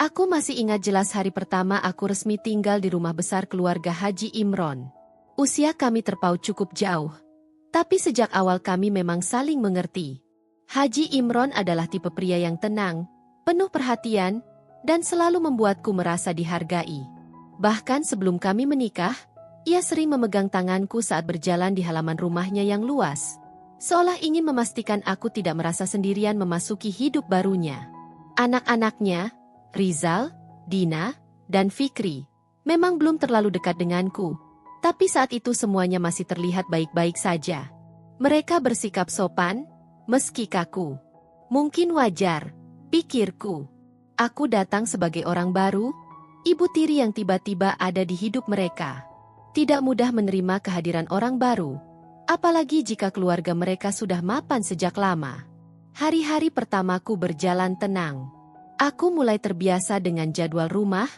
Aku masih ingat jelas hari pertama aku resmi tinggal di rumah besar keluarga Haji Imron. Usia kami terpaut cukup jauh. Tapi sejak awal kami memang saling mengerti. Haji Imron adalah tipe pria yang tenang, penuh perhatian, dan selalu membuatku merasa dihargai. Bahkan sebelum kami menikah, ia sering memegang tanganku saat berjalan di halaman rumahnya yang luas. Seolah ingin memastikan aku tidak merasa sendirian memasuki hidup barunya. Anak-anaknya, Rizal, Dina, dan Fikri, memang belum terlalu dekat denganku. Tapi saat itu semuanya masih terlihat baik-baik saja. Mereka bersikap sopan, meski kaku. Mungkin wajar, pikirku. Aku datang sebagai orang baru, ibu tiri yang tiba-tiba ada di hidup mereka. Tidak mudah menerima kehadiran orang baru, apalagi jika keluarga mereka sudah mapan sejak lama. Hari-hari pertamaku berjalan tenang. Aku mulai terbiasa dengan jadwal rumah,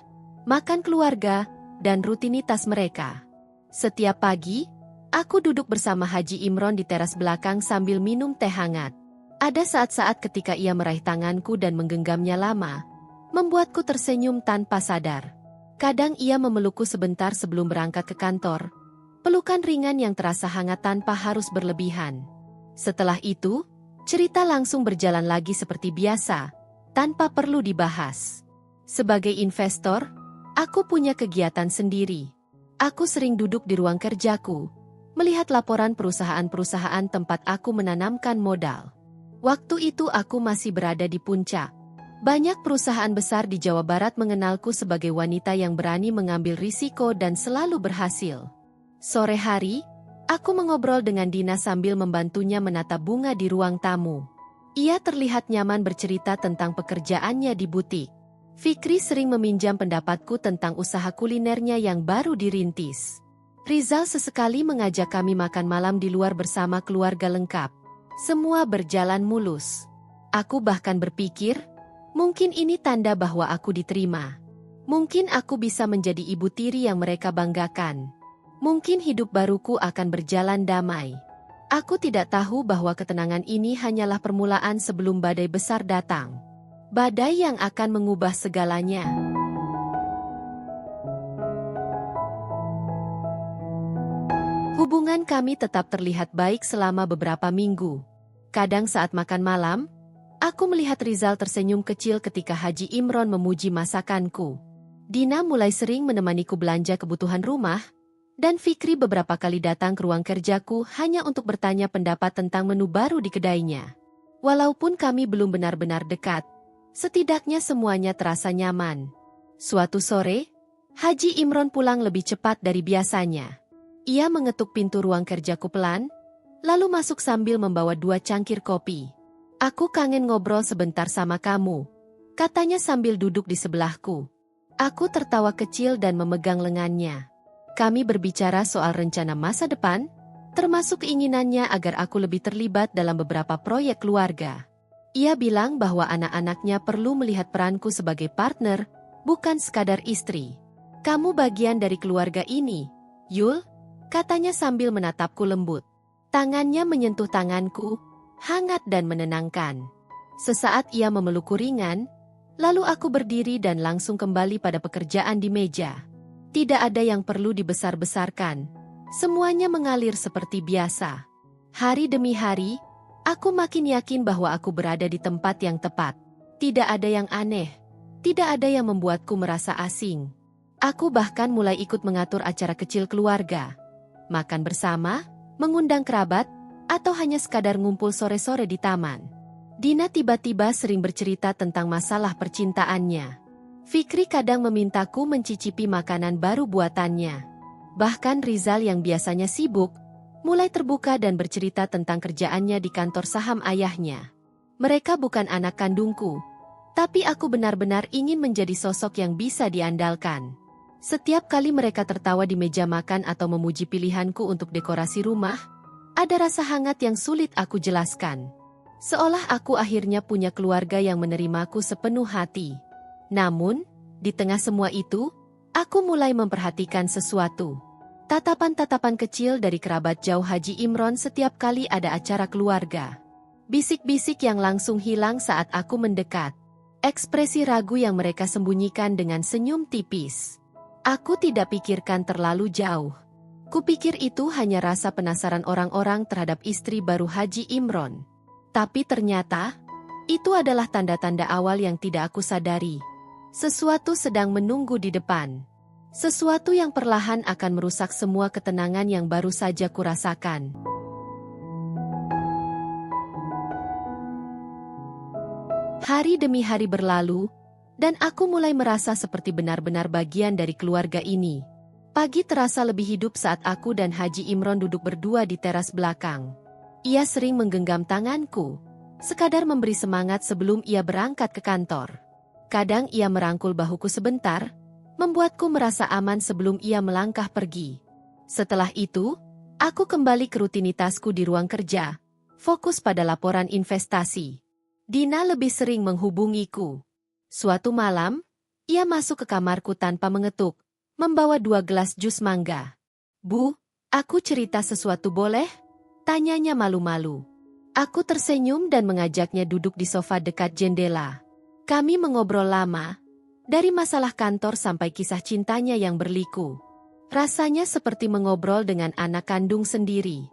makan keluarga, dan rutinitas mereka. Setiap pagi, aku duduk bersama Haji Imron di teras belakang sambil minum teh hangat. Ada saat-saat ketika ia meraih tanganku dan menggenggamnya lama, membuatku tersenyum tanpa sadar. Kadang ia memelukku sebentar sebelum berangkat ke kantor. Pelukan ringan yang terasa hangat tanpa harus berlebihan. Setelah itu, cerita langsung berjalan lagi seperti biasa, tanpa perlu dibahas. Sebagai investor, aku punya kegiatan sendiri. Aku sering duduk di ruang kerjaku, melihat laporan perusahaan-perusahaan tempat aku menanamkan modal. Waktu itu aku masih berada di puncak. Banyak perusahaan besar di Jawa Barat mengenalku sebagai wanita yang berani mengambil risiko dan selalu berhasil. Sore hari, aku mengobrol dengan Dina sambil membantunya menata bunga di ruang tamu. Ia terlihat nyaman bercerita tentang pekerjaannya di butik. Fikri sering meminjam pendapatku tentang usaha kulinernya yang baru dirintis. Rizal sesekali mengajak kami makan malam di luar bersama keluarga lengkap. Semua berjalan mulus. Aku bahkan berpikir, mungkin ini tanda bahwa aku diterima. Mungkin aku bisa menjadi ibu tiri yang mereka banggakan. Mungkin hidup baruku akan berjalan damai. Aku tidak tahu bahwa ketenangan ini hanyalah permulaan sebelum badai besar datang. Badai yang akan mengubah segalanya. Hubungan kami tetap terlihat baik selama beberapa minggu. Kadang saat makan malam, aku melihat Rizal tersenyum kecil ketika Haji Imron memuji masakanku. Dina mulai sering menemaniku belanja kebutuhan rumah, dan Fikri beberapa kali datang ke ruang kerjaku hanya untuk bertanya pendapat tentang menu baru di kedainya. Walaupun kami belum benar-benar dekat, setidaknya semuanya terasa nyaman. Suatu sore, Haji Imron pulang lebih cepat dari biasanya. Ia mengetuk pintu ruang kerjaku pelan, lalu masuk sambil membawa 2 cangkir kopi. "Aku kangen ngobrol sebentar sama kamu," katanya sambil duduk di sebelahku. Aku tertawa kecil dan memegang lengannya. Kami berbicara soal rencana masa depan, termasuk keinginannya agar aku lebih terlibat dalam beberapa proyek keluarga. Ia bilang bahwa anak-anaknya perlu melihat peranku sebagai partner, bukan sekadar istri. "Kamu bagian dari keluarga ini, Yul," katanya sambil menatapku lembut. Tangannya menyentuh tanganku, hangat dan menenangkan. Sesaat ia memelukku ringan, lalu aku berdiri dan langsung kembali pada pekerjaan di meja. Tidak ada yang perlu dibesar-besarkan. Semuanya mengalir seperti biasa. Hari demi hari, aku makin yakin bahwa aku berada di tempat yang tepat. Tidak ada yang aneh. Tidak ada yang membuatku merasa asing. Aku bahkan mulai ikut mengatur acara kecil keluarga. Makan bersama, mengundang kerabat, atau hanya sekadar ngumpul sore-sore di taman. Dina tiba-tiba sering bercerita tentang masalah percintaannya. Fikri kadang memintaku mencicipi makanan baru buatannya. Bahkan Rizal yang biasanya sibuk, mulai terbuka dan bercerita tentang kerjaannya di kantor saham ayahnya. Mereka bukan anak kandungku, tapi aku benar-benar ingin menjadi sosok yang bisa diandalkan. Setiap kali mereka tertawa di meja makan atau memuji pilihanku untuk dekorasi rumah, ada rasa hangat yang sulit aku jelaskan. Seolah aku akhirnya punya keluarga yang menerimaku sepenuh hati. Namun, di tengah semua itu, aku mulai memperhatikan sesuatu. Tatapan-tatapan kecil dari kerabat jauh Haji Imron setiap kali ada acara keluarga. Bisik-bisik yang langsung hilang saat aku mendekat. Ekspresi ragu yang mereka sembunyikan dengan senyum tipis. Aku tidak pikirkan terlalu jauh. Kupikir itu hanya rasa penasaran orang-orang terhadap istri baru Haji Imron. Tapi ternyata, itu adalah tanda-tanda awal yang tidak aku sadari. Sesuatu sedang menunggu di depan. Sesuatu yang perlahan akan merusak semua ketenangan yang baru saja kurasakan. Hari demi hari berlalu, dan aku mulai merasa seperti benar-benar bagian dari keluarga ini. Pagi terasa lebih hidup saat aku dan Haji Imron duduk berdua di teras belakang. Ia sering menggenggam tanganku, sekadar memberi semangat sebelum ia berangkat ke kantor. Kadang ia merangkul bahuku sebentar, membuatku merasa aman sebelum ia melangkah pergi. Setelah itu, aku kembali ke rutinitasku di ruang kerja, fokus pada laporan investasi. Dina lebih sering menghubungiku. Suatu malam, ia masuk ke kamarku tanpa mengetuk, membawa 2 gelas jus mangga. "Bu, aku cerita sesuatu boleh?" tanyanya malu-malu. Aku tersenyum dan mengajaknya duduk di sofa dekat jendela. Kami mengobrol lama, dari masalah kantor sampai kisah cintanya yang berliku. Rasanya seperti mengobrol dengan anak kandung sendiri.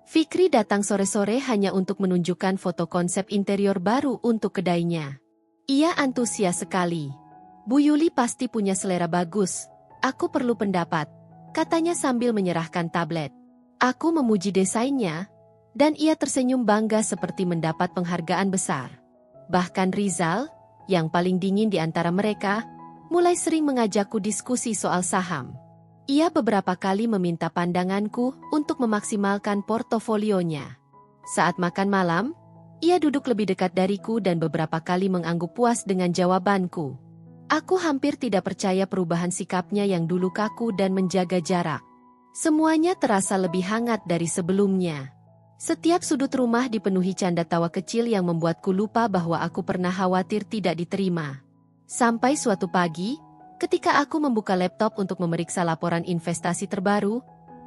Fikri datang sore-sore hanya untuk menunjukkan foto konsep interior baru untuk kedainya. Ia antusias sekali. "Bu Yuli pasti punya selera bagus. Aku perlu pendapat," katanya sambil menyerahkan tablet. Aku memuji desainnya, dan ia tersenyum bangga seperti mendapat penghargaan besar. Bahkan Rizal, yang paling dingin di antara mereka, mulai sering mengajakku diskusi soal saham. Ia beberapa kali meminta pandanganku untuk memaksimalkan portofolionya. Saat makan malam, ia duduk lebih dekat dariku dan beberapa kali mengangguk puas dengan jawabanku. Aku hampir tidak percaya perubahan sikapnya yang dulu kaku dan menjaga jarak. Semuanya terasa lebih hangat dari sebelumnya. Setiap sudut rumah dipenuhi canda tawa kecil yang membuatku lupa bahwa aku pernah khawatir tidak diterima. Sampai suatu pagi, ketika aku membuka laptop untuk memeriksa laporan investasi terbaru,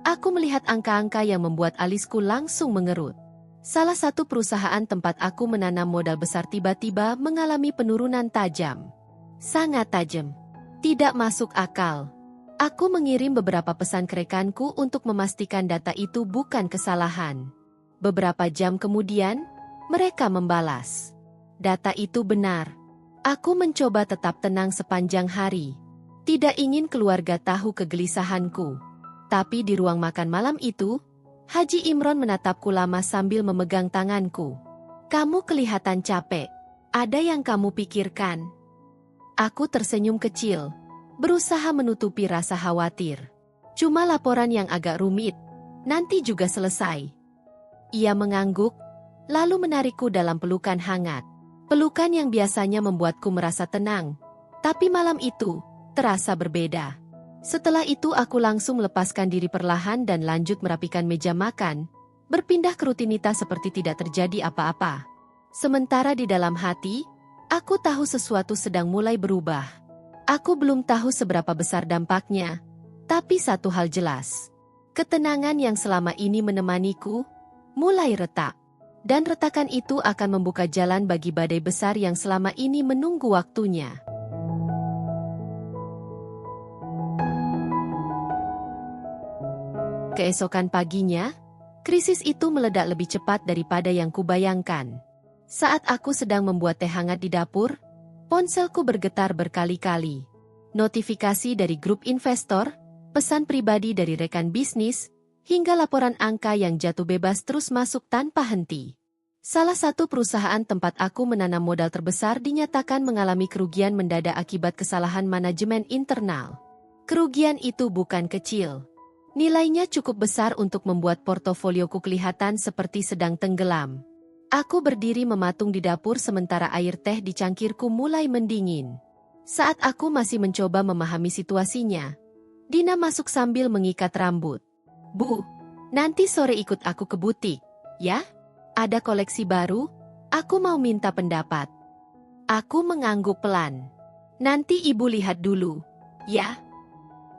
aku melihat angka-angka yang membuat alisku langsung mengerut. Salah satu perusahaan tempat aku menanam modal besar tiba-tiba mengalami penurunan tajam. Sangat tajam. Tidak masuk akal. Aku mengirim beberapa pesan ke rekanku untuk memastikan data itu bukan kesalahan. Beberapa jam kemudian, mereka membalas. Data itu benar. Aku mencoba tetap tenang sepanjang hari. Tidak ingin keluarga tahu kegelisahanku. Tapi di ruang makan malam itu, Haji Imron menatapku lama sambil memegang tanganku. "Kamu kelihatan capek. Ada yang kamu pikirkan?" Aku tersenyum kecil, berusaha menutupi rasa khawatir. "Cuma laporan yang agak rumit. Nanti juga selesai." Ia mengangguk, lalu menarikku dalam pelukan hangat. Pelukan yang biasanya membuatku merasa tenang. Tapi malam itu, terasa berbeda. Setelah itu aku langsung melepaskan diri perlahan dan lanjut merapikan meja makan, berpindah ke rutinitas seperti tidak terjadi apa-apa. Sementara di dalam hati, aku tahu sesuatu sedang mulai berubah. Aku belum tahu seberapa besar dampaknya, tapi satu hal jelas. Ketenangan yang selama ini menemaniku, mulai retak. Dan retakan itu akan membuka jalan bagi badai besar yang selama ini menunggu waktunya. Keesokan paginya, krisis itu meledak lebih cepat daripada yang kubayangkan. Saat aku sedang membuat teh hangat di dapur, ponselku bergetar berkali-kali. Notifikasi dari grup investor, pesan pribadi dari rekan bisnis, hingga laporan angka yang jatuh bebas terus masuk tanpa henti. Salah satu perusahaan tempat aku menanam modal terbesar dinyatakan mengalami kerugian mendadak akibat kesalahan manajemen internal. Kerugian itu bukan kecil. Nilainya cukup besar untuk membuat portofolioku kelihatan seperti sedang tenggelam. Aku berdiri mematung di dapur sementara air teh di cangkirku mulai mendingin. Saat aku masih mencoba memahami situasinya, Dina masuk sambil mengikat rambut. "Bu, nanti sore ikut aku ke butik, ya? Ada koleksi baru, aku mau minta pendapat." Aku mengangguk pelan. "Nanti ibu lihat dulu, ya?"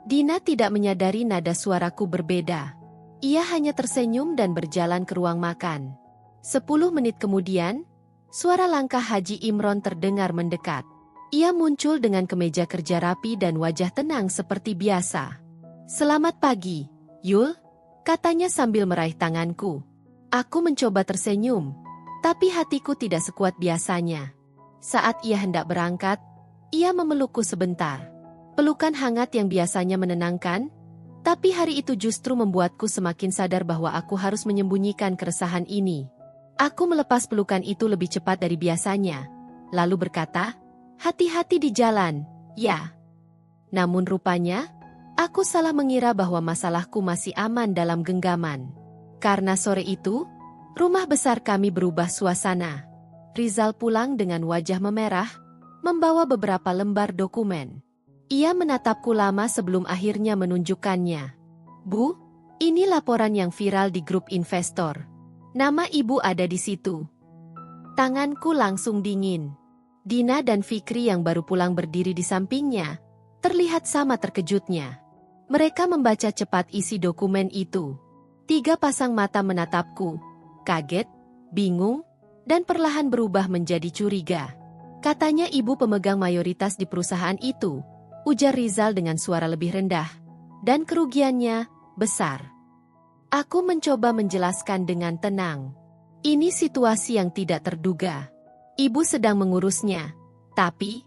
Dina tidak menyadari nada suaraku berbeda. Ia hanya tersenyum dan berjalan ke ruang makan. 10 menit kemudian, suara langkah Haji Imron terdengar mendekat. Ia muncul dengan kemeja kerja rapi dan wajah tenang seperti biasa. "Selamat pagi, Yul," katanya sambil meraih tanganku. Aku mencoba tersenyum, tapi hatiku tidak sekuat biasanya. Saat ia hendak berangkat, ia memelukku sebentar. Pelukan hangat yang biasanya menenangkan, tapi hari itu justru membuatku semakin sadar bahwa aku harus menyembunyikan keresahan ini. Aku melepas pelukan itu lebih cepat dari biasanya, lalu berkata, "Hati-hati di jalan, ya." Namun rupanya, aku salah mengira bahwa masalahku masih aman dalam genggaman. Karena sore itu, rumah besar kami berubah suasana. Rizal pulang dengan wajah memerah, membawa beberapa lembar dokumen. Ia menatapku lama sebelum akhirnya menunjukkannya. "Bu, ini laporan yang viral di grup investor. Nama ibu ada di situ." Tanganku langsung dingin. Dina dan Fikri yang baru pulang berdiri di sampingnya, terlihat sama terkejutnya. Mereka membaca cepat isi dokumen itu. 3 pasang mata menatapku, kaget, bingung, dan perlahan berubah menjadi curiga. "Katanya ibu pemegang mayoritas di perusahaan itu," ujar Rizal dengan suara lebih rendah, "dan kerugiannya besar." Aku mencoba menjelaskan dengan tenang. Ini situasi yang tidak terduga. Ibu sedang mengurusnya. Tapi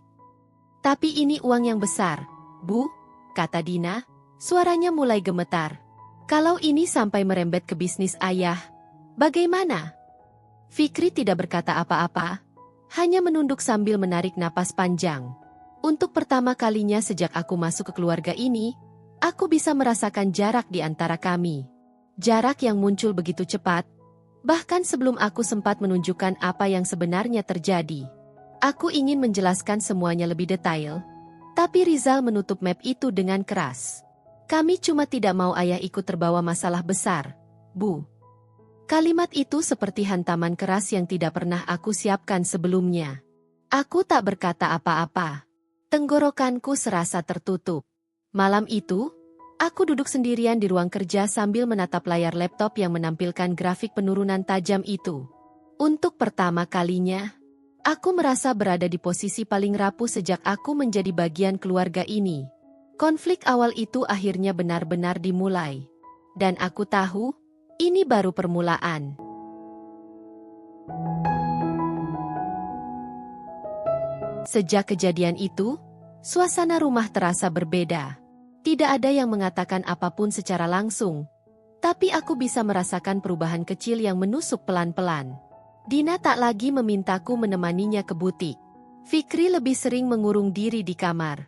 ini uang yang besar, Bu, kata Dina, suaranya mulai gemetar. "Kalau ini sampai merembet ke bisnis ayah, bagaimana?" Fikri tidak berkata apa-apa, hanya menunduk sambil menarik napas panjang. Untuk pertama kalinya sejak aku masuk ke keluarga ini, aku bisa merasakan jarak di antara kami. Jarak yang muncul begitu cepat, bahkan sebelum aku sempat menunjukkan apa yang sebenarnya terjadi. Aku ingin menjelaskan semuanya lebih detail, tapi Rizal menutup map itu dengan keras. "Kami cuma tidak mau ayah ikut terbawa masalah besar, Bu." Kalimat itu seperti hantaman keras yang tidak pernah aku siapkan sebelumnya. Aku tak berkata apa-apa. Tenggorokanku serasa tertutup. Malam itu, aku duduk sendirian di ruang kerja sambil menatap layar laptop yang menampilkan grafik penurunan tajam itu. Untuk pertama kalinya, aku merasa berada di posisi paling rapuh sejak aku menjadi bagian keluarga ini. Konflik awal itu akhirnya benar-benar dimulai. Dan aku tahu, ini baru permulaan. Sejak kejadian itu, suasana rumah terasa berbeda. Tidak ada yang mengatakan apapun secara langsung, tapi aku bisa merasakan perubahan kecil yang menusuk pelan-pelan. Dina tak lagi memintaku menemaninya ke butik. Fikri lebih sering mengurung diri di kamar.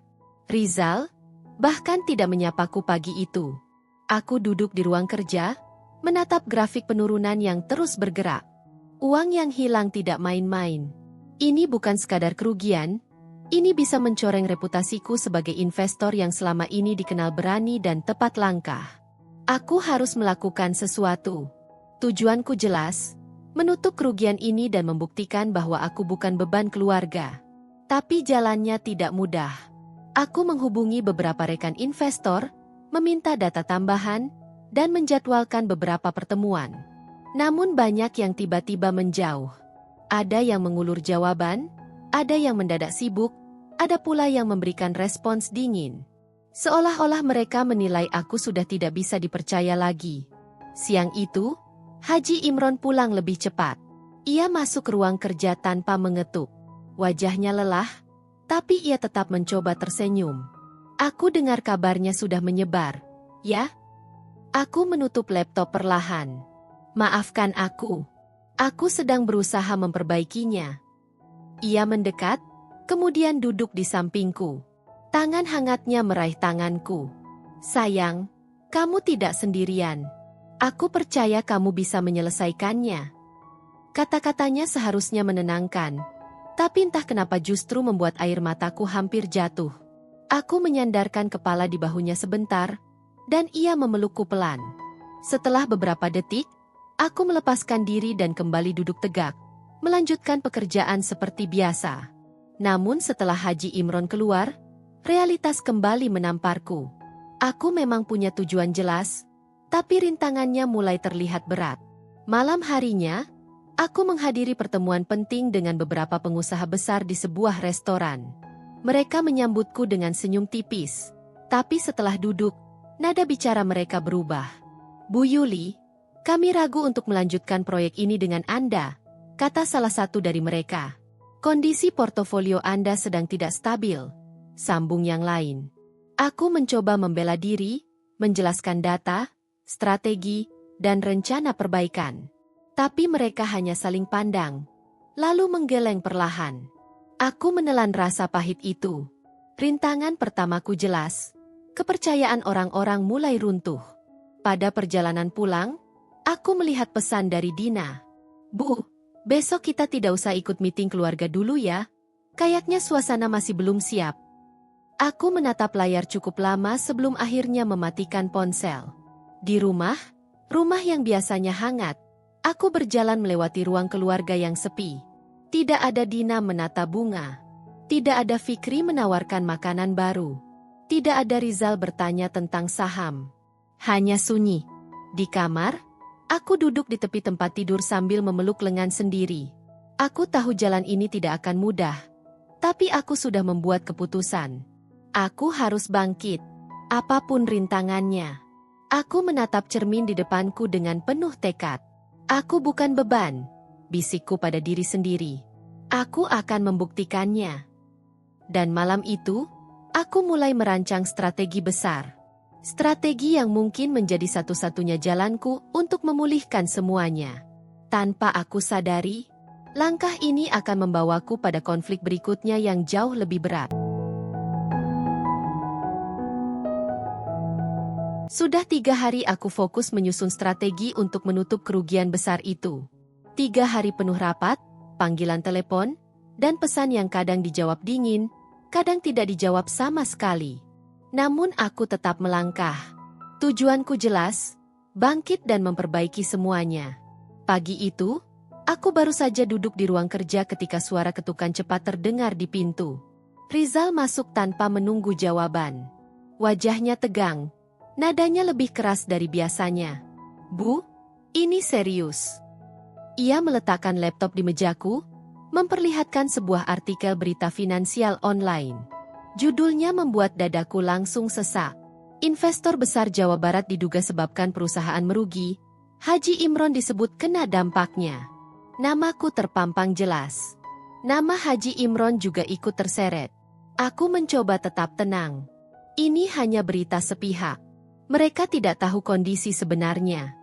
Rizal bahkan tidak menyapaku pagi itu. Aku duduk di ruang kerja, menatap grafik penurunan yang terus bergerak. Uang yang hilang tidak main-main. Ini bukan sekadar kerugian, ini bisa mencoreng reputasiku sebagai investor yang selama ini dikenal berani dan tepat langkah. Aku harus melakukan sesuatu. Tujuanku jelas, menutup kerugian ini dan membuktikan bahwa aku bukan beban keluarga. Tapi jalannya tidak mudah. Aku menghubungi beberapa rekan investor, meminta data tambahan, dan menjadwalkan beberapa pertemuan. Namun banyak yang tiba-tiba menjauh. Ada yang mengulur jawaban, ada yang mendadak sibuk, ada pula yang memberikan respons dingin. Seolah-olah mereka menilai aku sudah tidak bisa dipercaya lagi. Siang itu, Haji Imron pulang lebih cepat. Ia masuk ruang kerja tanpa mengetuk. Wajahnya lelah, tapi ia tetap mencoba tersenyum. "Aku dengar kabarnya sudah menyebar, ya?" Aku menutup laptop perlahan. "Maafkan aku. Aku sedang berusaha memperbaikinya." Ia mendekat, kemudian duduk di sampingku. Tangan hangatnya meraih tanganku. "Sayang, kamu tidak sendirian. Aku percaya kamu bisa menyelesaikannya." Kata-katanya seharusnya menenangkan, tapi entah kenapa justru membuat air mataku hampir jatuh. Aku menyandarkan kepala di bahunya sebentar, dan ia memelukku pelan. Setelah beberapa detik, aku melepaskan diri dan kembali duduk tegak, melanjutkan pekerjaan seperti biasa. Namun setelah Haji Imron keluar, realitas kembali menamparku. Aku memang punya tujuan jelas, tapi rintangannya mulai terlihat berat. Malam harinya, aku menghadiri pertemuan penting dengan beberapa pengusaha besar di sebuah restoran. Mereka menyambutku dengan senyum tipis. Tapi setelah duduk, nada bicara mereka berubah. Bu Yuli, kami ragu untuk melanjutkan proyek ini dengan Anda, kata salah satu dari mereka. Kondisi portofolio Anda sedang tidak stabil, sambung yang lain. Aku mencoba membela diri, menjelaskan data, strategi, dan rencana perbaikan. Tapi mereka hanya saling pandang, lalu menggeleng perlahan. Aku menelan rasa pahit itu. Rintangan pertamaku jelas. Kepercayaan orang-orang mulai runtuh. Pada perjalanan pulang, aku melihat pesan dari Dina. Bu, besok kita tidak usah ikut meeting keluarga dulu ya. Kayaknya suasana masih belum siap. Aku menatap layar cukup lama sebelum akhirnya mematikan ponsel. Di rumah yang biasanya hangat, aku berjalan melewati ruang keluarga yang sepi. Tidak ada Dina menata bunga. Tidak ada Fikri menawarkan makanan baru. Tidak ada Rizal bertanya tentang saham. Hanya sunyi. Di kamar, aku duduk di tepi tempat tidur sambil memeluk lengan sendiri. Aku tahu jalan ini tidak akan mudah. Tapi aku sudah membuat keputusan. Aku harus bangkit. Apapun rintangannya. Aku menatap cermin di depanku dengan penuh tekad. Aku bukan beban, bisikku pada diri sendiri. Aku akan membuktikannya. Dan malam itu, aku mulai merancang strategi besar. Strategi yang mungkin menjadi satu-satunya jalanku untuk memulihkan semuanya. Tanpa aku sadari, langkah ini akan membawaku pada konflik berikutnya yang jauh lebih berat. Sudah 3 hari aku fokus menyusun strategi untuk menutup kerugian besar itu. 3 hari penuh rapat, panggilan telepon, dan pesan yang kadang dijawab dingin, kadang tidak dijawab sama sekali. Namun aku tetap melangkah. Tujuanku jelas, bangkit dan memperbaiki semuanya. Pagi itu, aku baru saja duduk di ruang kerja ketika suara ketukan cepat terdengar di pintu. Rizal masuk tanpa menunggu jawaban. Wajahnya tegang, nadanya lebih keras dari biasanya. Bu, ini serius. Ia meletakkan laptop di mejaku, memperlihatkan sebuah artikel berita finansial online. Judulnya membuat dadaku langsung sesak. Investor besar Jawa Barat diduga sebabkan perusahaan merugi. Haji Imron disebut kena dampaknya. Namaku terpampang jelas. Nama Haji Imron juga ikut terseret. Aku mencoba tetap tenang. Ini hanya berita sepihak. Mereka tidak tahu kondisi sebenarnya.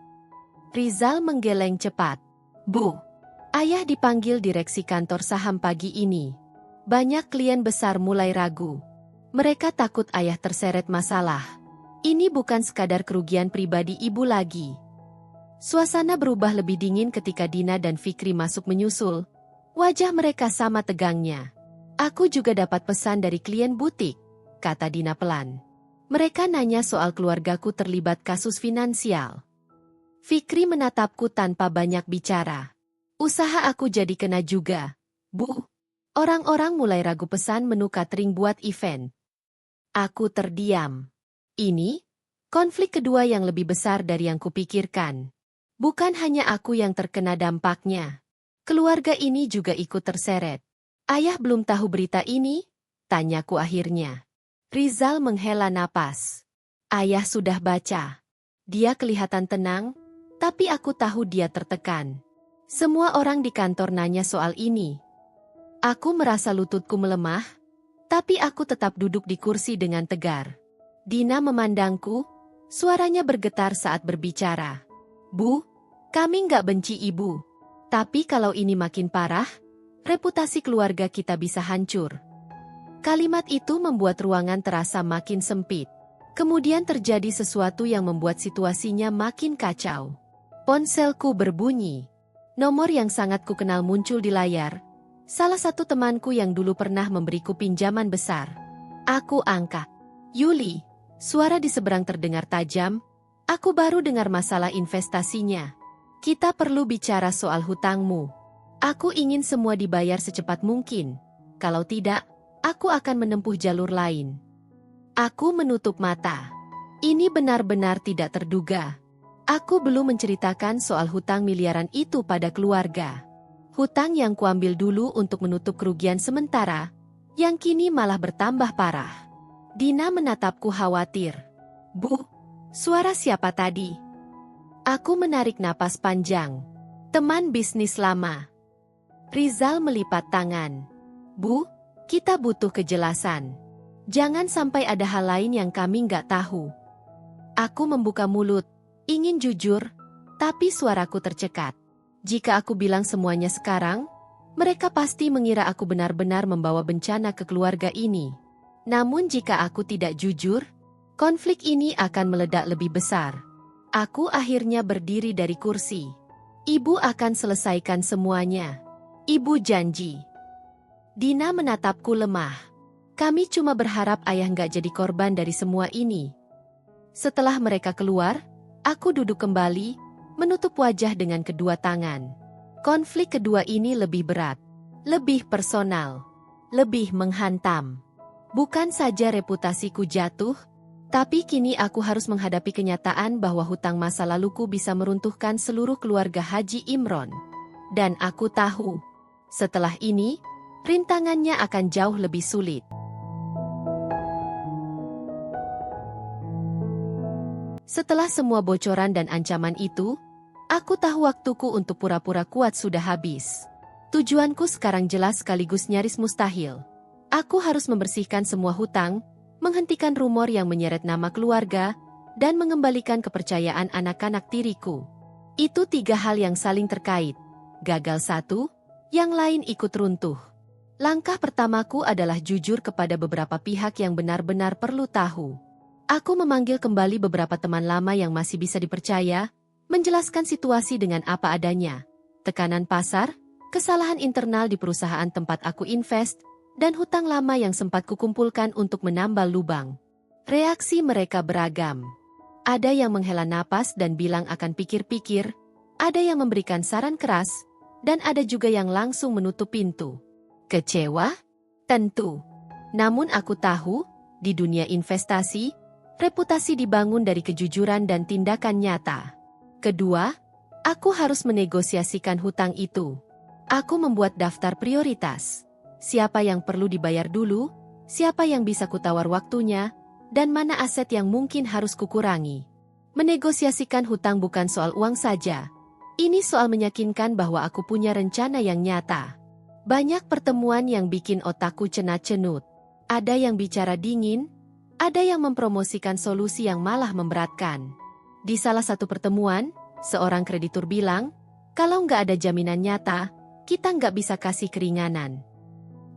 Rizal menggeleng cepat. Bu, ayah dipanggil direksi kantor saham pagi ini. Banyak klien besar mulai ragu. Mereka takut ayah terseret masalah. Ini bukan sekadar kerugian pribadi ibu lagi. Suasana berubah lebih dingin ketika Dina dan Fikri masuk menyusul. Wajah mereka sama tegangnya. Aku juga dapat pesan dari klien butik, kata Dina pelan. Mereka nanya soal keluargaku terlibat kasus finansial. Fikri menatapku tanpa banyak bicara. Usaha aku jadi kena juga. Bu, orang-orang mulai ragu pesan menu catering buat event. Aku terdiam. Ini, konflik kedua yang lebih besar dari yang kupikirkan. Bukan hanya aku yang terkena dampaknya. Keluarga ini juga ikut terseret. Ayah belum tahu berita ini? Tanyaku akhirnya. Rizal menghela napas. Ayah sudah baca. Dia kelihatan tenang, tapi aku tahu dia tertekan. Semua orang di kantor nanya soal ini. Aku merasa lututku melemah, tapi aku tetap duduk di kursi dengan tegar. Dina memandangku, suaranya bergetar saat berbicara. Bu, kami nggak benci ibu. Tapi kalau ini makin parah, reputasi keluarga kita bisa hancur. Kalimat itu membuat ruangan terasa makin sempit. Kemudian terjadi sesuatu yang membuat situasinya makin kacau. Ponselku berbunyi. Nomor yang sangat kukenal muncul di layar. Salah satu temanku yang dulu pernah memberiku pinjaman besar. Aku angkat. Yuli, suara di seberang terdengar tajam. Aku baru dengar masalah investasinya. Kita perlu bicara soal hutangmu. Aku ingin semua dibayar secepat mungkin. Kalau tidak, aku akan menempuh jalur lain. Aku menutup mata. Ini benar-benar tidak terduga. Aku belum menceritakan soal hutang miliaran itu pada keluarga. Hutang yang kuambil dulu untuk menutup kerugian sementara, yang kini malah bertambah parah. Dina menatapku khawatir. Bu, suara siapa tadi? Aku menarik napas panjang. Teman bisnis lama. Rizal melipat tangan. Bu, kita butuh kejelasan. Jangan sampai ada hal lain yang kami nggak tahu. Aku membuka mulut, ingin jujur, tapi suaraku tercekat. Jika aku bilang semuanya sekarang, mereka pasti mengira aku benar-benar membawa bencana ke keluarga ini. Namun jika aku tidak jujur, konflik ini akan meledak lebih besar. Aku akhirnya berdiri dari kursi. Ibu akan selesaikan semuanya. Ibu janji. Dina menatapku lemah. Kami cuma berharap ayah nggak jadi korban dari semua ini. Setelah mereka keluar, aku duduk kembali, menutup wajah dengan kedua tangan. Konflik kedua ini lebih berat, lebih personal, lebih menghantam. Bukan saja reputasiku jatuh, tapi kini aku harus menghadapi kenyataan bahwa hutang masa laluku bisa meruntuhkan seluruh keluarga Haji Imron. Dan aku tahu, setelah ini, rintangannya akan jauh lebih sulit. Setelah semua bocoran dan ancaman itu, aku tahu waktuku untuk pura-pura kuat sudah habis. Tujuanku sekarang jelas sekaligus nyaris mustahil. Aku harus membersihkan semua hutang, menghentikan rumor yang menyeret nama keluarga, dan mengembalikan kepercayaan anak-anak tiriku. Itu 3 hal yang saling terkait. Gagal satu, yang lain ikut runtuh. Langkah pertamaku adalah jujur kepada beberapa pihak yang benar-benar perlu tahu. Aku memanggil kembali beberapa teman lama yang masih bisa dipercaya, menjelaskan situasi dengan apa adanya, tekanan pasar, kesalahan internal di perusahaan tempat aku invest, dan hutang lama yang sempat kukumpulkan untuk menambal lubang. Reaksi mereka beragam. Ada yang menghela napas dan bilang akan pikir-pikir, ada yang memberikan saran keras, dan ada juga yang langsung menutup pintu. Kecewa? Tentu. Namun aku tahu, di dunia investasi, reputasi dibangun dari kejujuran dan tindakan nyata. Kedua, aku harus menegosiasikan hutang itu. Aku membuat daftar prioritas. Siapa yang perlu dibayar dulu, siapa yang bisa kutawar waktunya, dan mana aset yang mungkin harus kukurangi. Menegosiasikan hutang bukan soal uang saja. Ini soal meyakinkan bahwa aku punya rencana yang nyata. Banyak pertemuan yang bikin otakku cenat-cenut. Ada yang bicara dingin, ada yang mempromosikan solusi yang malah memberatkan. Di salah satu pertemuan, seorang kreditur bilang, kalau nggak ada jaminan nyata, kita nggak bisa kasih keringanan.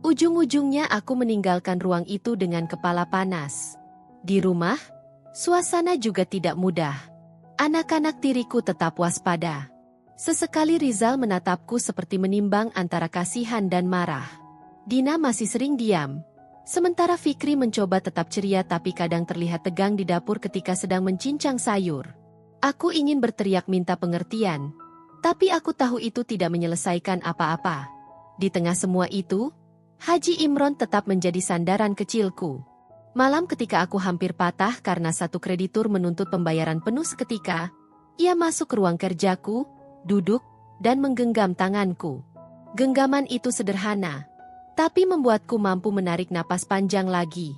Ujung-ujungnya aku meninggalkan ruang itu dengan kepala panas. Di rumah, suasana juga tidak mudah. Anak-anak tiriku tetap waspada. Sesekali Rizal menatapku seperti menimbang antara kasihan dan marah. Dina masih sering diam. Sementara Fikri mencoba tetap ceria tapi kadang terlihat tegang di dapur ketika sedang mencincang sayur. Aku ingin berteriak minta pengertian, tapi aku tahu itu tidak menyelesaikan apa-apa. Di tengah semua itu, Haji Imron tetap menjadi sandaran kecilku. Malam ketika aku hampir patah karena satu kreditur menuntut pembayaran penuh seketika, ia masuk ke ruang kerjaku, duduk, dan menggenggam tanganku. Genggaman itu sederhana, tapi membuatku mampu menarik napas panjang lagi.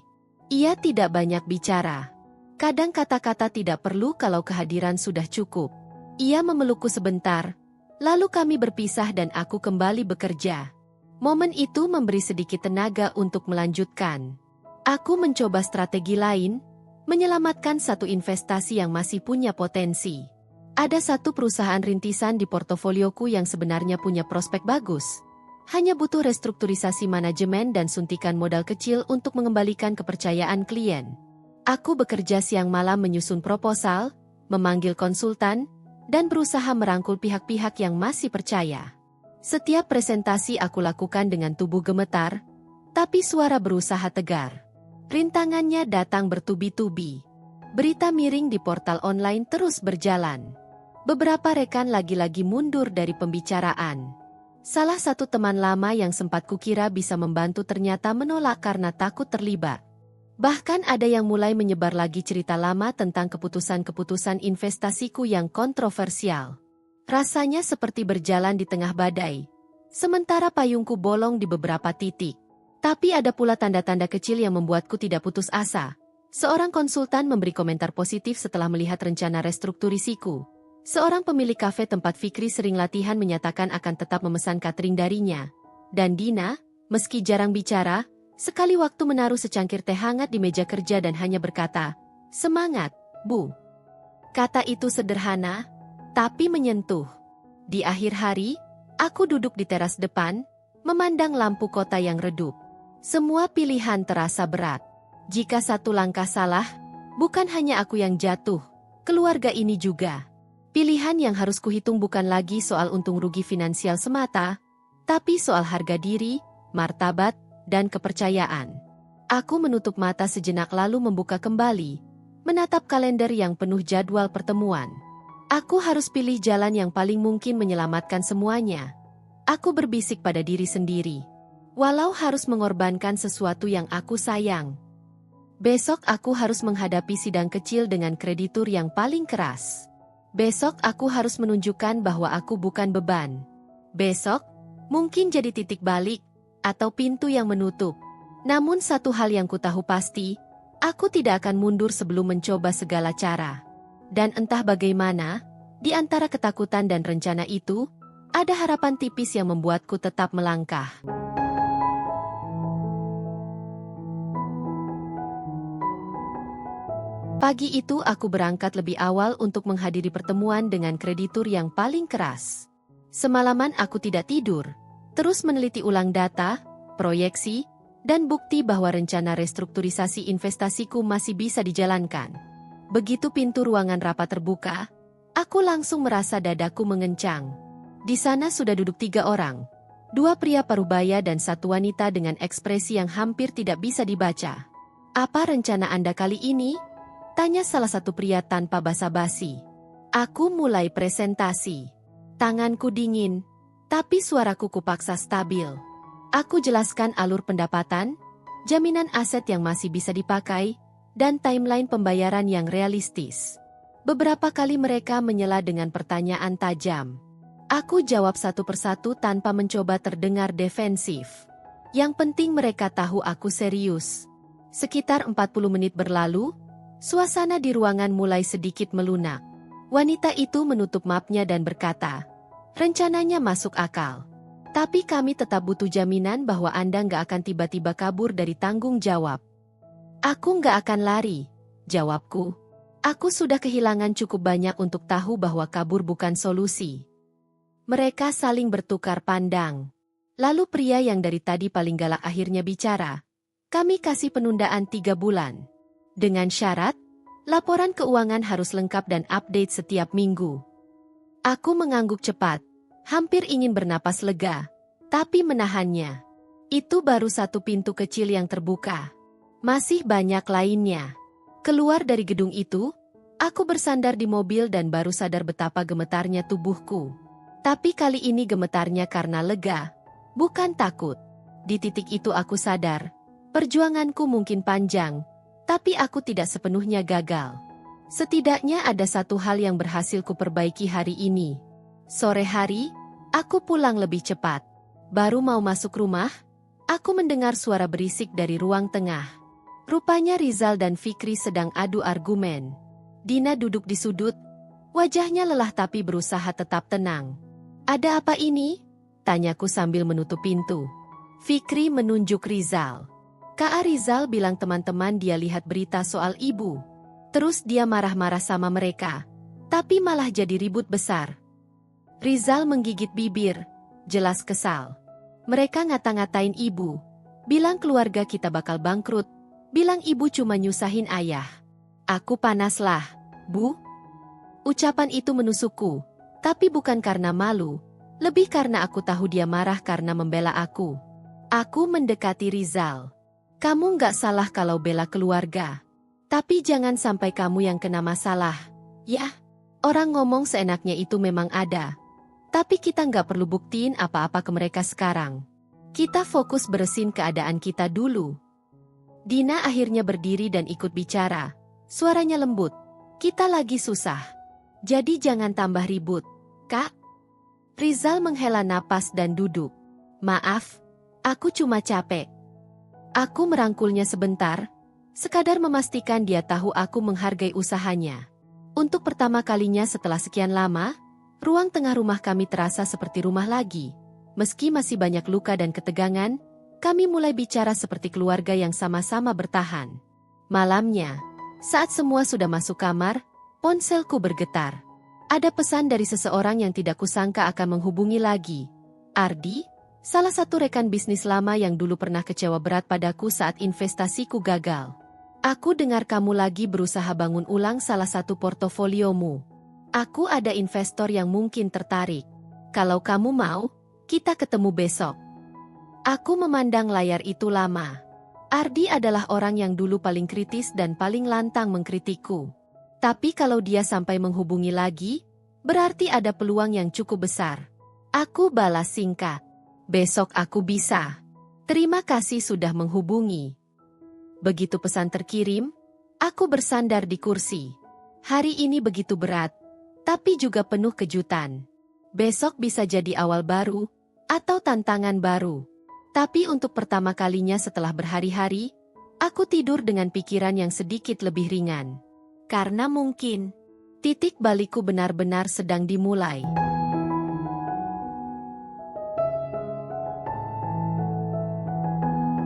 Ia tidak banyak bicara. Kadang kata-kata tidak perlu kalau kehadiran sudah cukup. Ia memelukku sebentar, lalu kami berpisah dan aku kembali bekerja. Momen itu memberi sedikit tenaga untuk melanjutkan. Aku mencoba strategi lain, menyelamatkan satu investasi yang masih punya potensi. Ada satu perusahaan rintisan di portofolioku yang sebenarnya punya prospek bagus. Hanya butuh restrukturisasi manajemen dan suntikan modal kecil untuk mengembalikan kepercayaan klien. Aku bekerja siang malam menyusun proposal, memanggil konsultan, dan berusaha merangkul pihak-pihak yang masih percaya. Setiap presentasi aku lakukan dengan tubuh gemetar, tapi suara berusaha tegar. Rintangannya datang bertubi-tubi. Berita miring di portal online terus berjalan. Beberapa rekan lagi-lagi mundur dari pembicaraan. Salah satu teman lama yang sempat kukira bisa membantu ternyata menolak karena takut terlibat. Bahkan ada yang mulai menyebar lagi cerita lama tentang keputusan-keputusan investasiku yang kontroversial. Rasanya seperti berjalan di tengah badai. Sementara payungku bolong di beberapa titik. Tapi ada pula tanda-tanda kecil yang membuatku tidak putus asa. Seorang konsultan memberi komentar positif setelah melihat rencana restrukturisiku. Seorang pemilik kafe tempat Fikri sering latihan menyatakan akan tetap memesan catering darinya. Dan Dina, meski jarang bicara, sekali waktu menaruh secangkir teh hangat di meja kerja dan hanya berkata, "Semangat, Bu." Kata itu sederhana, tapi menyentuh. Di akhir hari, aku duduk di teras depan, memandang lampu kota yang redup. Semua pilihan terasa berat. Jika satu langkah salah, bukan hanya aku yang jatuh, keluarga ini juga. Pilihan yang harus kuhitung bukan lagi soal untung rugi finansial semata, tapi soal harga diri, martabat, dan kepercayaan. Aku menutup mata sejenak lalu membuka kembali, menatap kalender yang penuh jadwal pertemuan. Aku harus pilih jalan yang paling mungkin menyelamatkan semuanya. Aku berbisik pada diri sendiri. Walau harus mengorbankan sesuatu yang aku sayang. Besok aku harus menghadapi sidang kecil dengan kreditur yang paling keras. Besok aku harus menunjukkan bahwa aku bukan beban. Besok, mungkin jadi titik balik, atau pintu yang menutup. Namun satu hal yang ku tahu pasti, aku tidak akan mundur sebelum mencoba segala cara. Dan entah bagaimana, di antara ketakutan dan rencana itu, ada harapan tipis yang membuatku tetap melangkah. Pagi itu aku berangkat lebih awal untuk menghadiri pertemuan dengan kreditur yang paling keras. Semalaman aku tidak tidur, terus meneliti ulang data, proyeksi, dan bukti bahwa rencana restrukturisasi investasiku masih bisa dijalankan. Begitu pintu ruangan rapat terbuka, aku langsung merasa dadaku mengencang. Di sana sudah duduk 3 orang. 2 pria parubaya dan 1 wanita dengan ekspresi yang hampir tidak bisa dibaca. "Apa rencana Anda kali ini?" tanya salah satu pria tanpa basa-basi. Aku mulai presentasi. Tanganku dingin, tapi suaraku kupaksa stabil. Aku jelaskan alur pendapatan, jaminan aset yang masih bisa dipakai, dan timeline pembayaran yang realistis. Beberapa kali mereka menyela dengan pertanyaan tajam. Aku jawab satu persatu tanpa mencoba terdengar defensif. Yang penting mereka tahu aku serius. Sekitar 40 menit berlalu, suasana di ruangan mulai sedikit melunak. Wanita itu menutup mapnya dan berkata, "Rencananya masuk akal. Tapi kami tetap butuh jaminan bahwa Anda nggak akan tiba-tiba kabur dari tanggung jawab." "Aku nggak akan lari," jawabku. "Aku sudah kehilangan cukup banyak untuk tahu bahwa kabur bukan solusi." Mereka saling bertukar pandang. Lalu pria yang dari tadi paling galak akhirnya bicara, "Kami kasih penundaan 3 bulan. Dengan syarat, laporan keuangan harus lengkap dan update setiap minggu." Aku mengangguk cepat, hampir ingin bernapas lega, tapi menahannya. Itu baru satu pintu kecil yang terbuka. Masih banyak lainnya. Keluar dari gedung itu, aku bersandar di mobil dan baru sadar betapa gemetarnya tubuhku. Tapi kali ini gemetarnya karena lega, bukan takut. Di titik itu aku sadar, perjuanganku mungkin panjang, tapi aku tidak sepenuhnya gagal. Setidaknya ada satu hal yang berhasil kuperbaiki hari ini. Sore hari, aku pulang lebih cepat. Baru mau masuk rumah, aku mendengar suara berisik dari ruang tengah. Rupanya Rizal dan Fikri sedang adu argumen. Dina duduk di sudut, wajahnya lelah tapi berusaha tetap tenang. "Ada apa ini?" tanyaku sambil menutup pintu. Fikri menunjuk Rizal. "Kak Rizal bilang teman-teman dia lihat berita soal ibu. Terus dia marah-marah sama mereka. Tapi malah jadi ribut besar." Rizal menggigit bibir, jelas kesal. "Mereka ngata-ngatain ibu. Bilang keluarga kita bakal bangkrut. Bilang ibu cuma nyusahin ayah." Aku panaslah, "Bu." Ucapan itu menusukku, tapi bukan karena malu. Lebih karena aku tahu dia marah karena membela aku. Aku mendekati Rizal. "Kamu nggak salah kalau bela keluarga. Tapi jangan sampai kamu yang kena masalah. Ya, orang ngomong seenaknya itu memang ada. Tapi kita nggak perlu buktiin apa-apa ke mereka sekarang. Kita fokus beresin keadaan kita dulu." Dina akhirnya berdiri dan ikut bicara. Suaranya lembut. "Kita lagi susah. Jadi jangan tambah ribut, Kak." Rizal menghela napas dan duduk. "Maaf, aku cuma capek." Aku merangkulnya sebentar, sekadar memastikan dia tahu aku menghargai usahanya. Untuk pertama kalinya setelah sekian lama, ruang tengah rumah kami terasa seperti rumah lagi. Meski masih banyak luka dan ketegangan, kami mulai bicara seperti keluarga yang sama-sama bertahan. Malamnya, saat semua sudah masuk kamar, ponselku bergetar. Ada pesan dari seseorang yang tidak kusangka akan menghubungi lagi. Ardi, salah satu rekan bisnis lama yang dulu pernah kecewa berat padaku saat investasiku gagal. Aku dengar kamu lagi berusaha bangun ulang salah satu portofoliomu. Aku ada investor yang mungkin tertarik. Kalau kamu mau, kita ketemu besok. Aku memandang layar itu lama. Ardi adalah orang yang dulu paling kritis dan paling lantang mengkritikku. Tapi kalau dia sampai menghubungi lagi, berarti ada peluang yang cukup besar. Aku balas singkat. Besok aku bisa. Terima kasih sudah menghubungi. Begitu pesan terkirim, aku bersandar di kursi. Hari ini begitu berat, tapi juga penuh kejutan. Besok bisa jadi awal baru, atau tantangan baru. Tapi untuk pertama kalinya setelah berhari-hari, aku tidur dengan pikiran yang sedikit lebih ringan. Karena mungkin, titik balikku benar-benar sedang dimulai.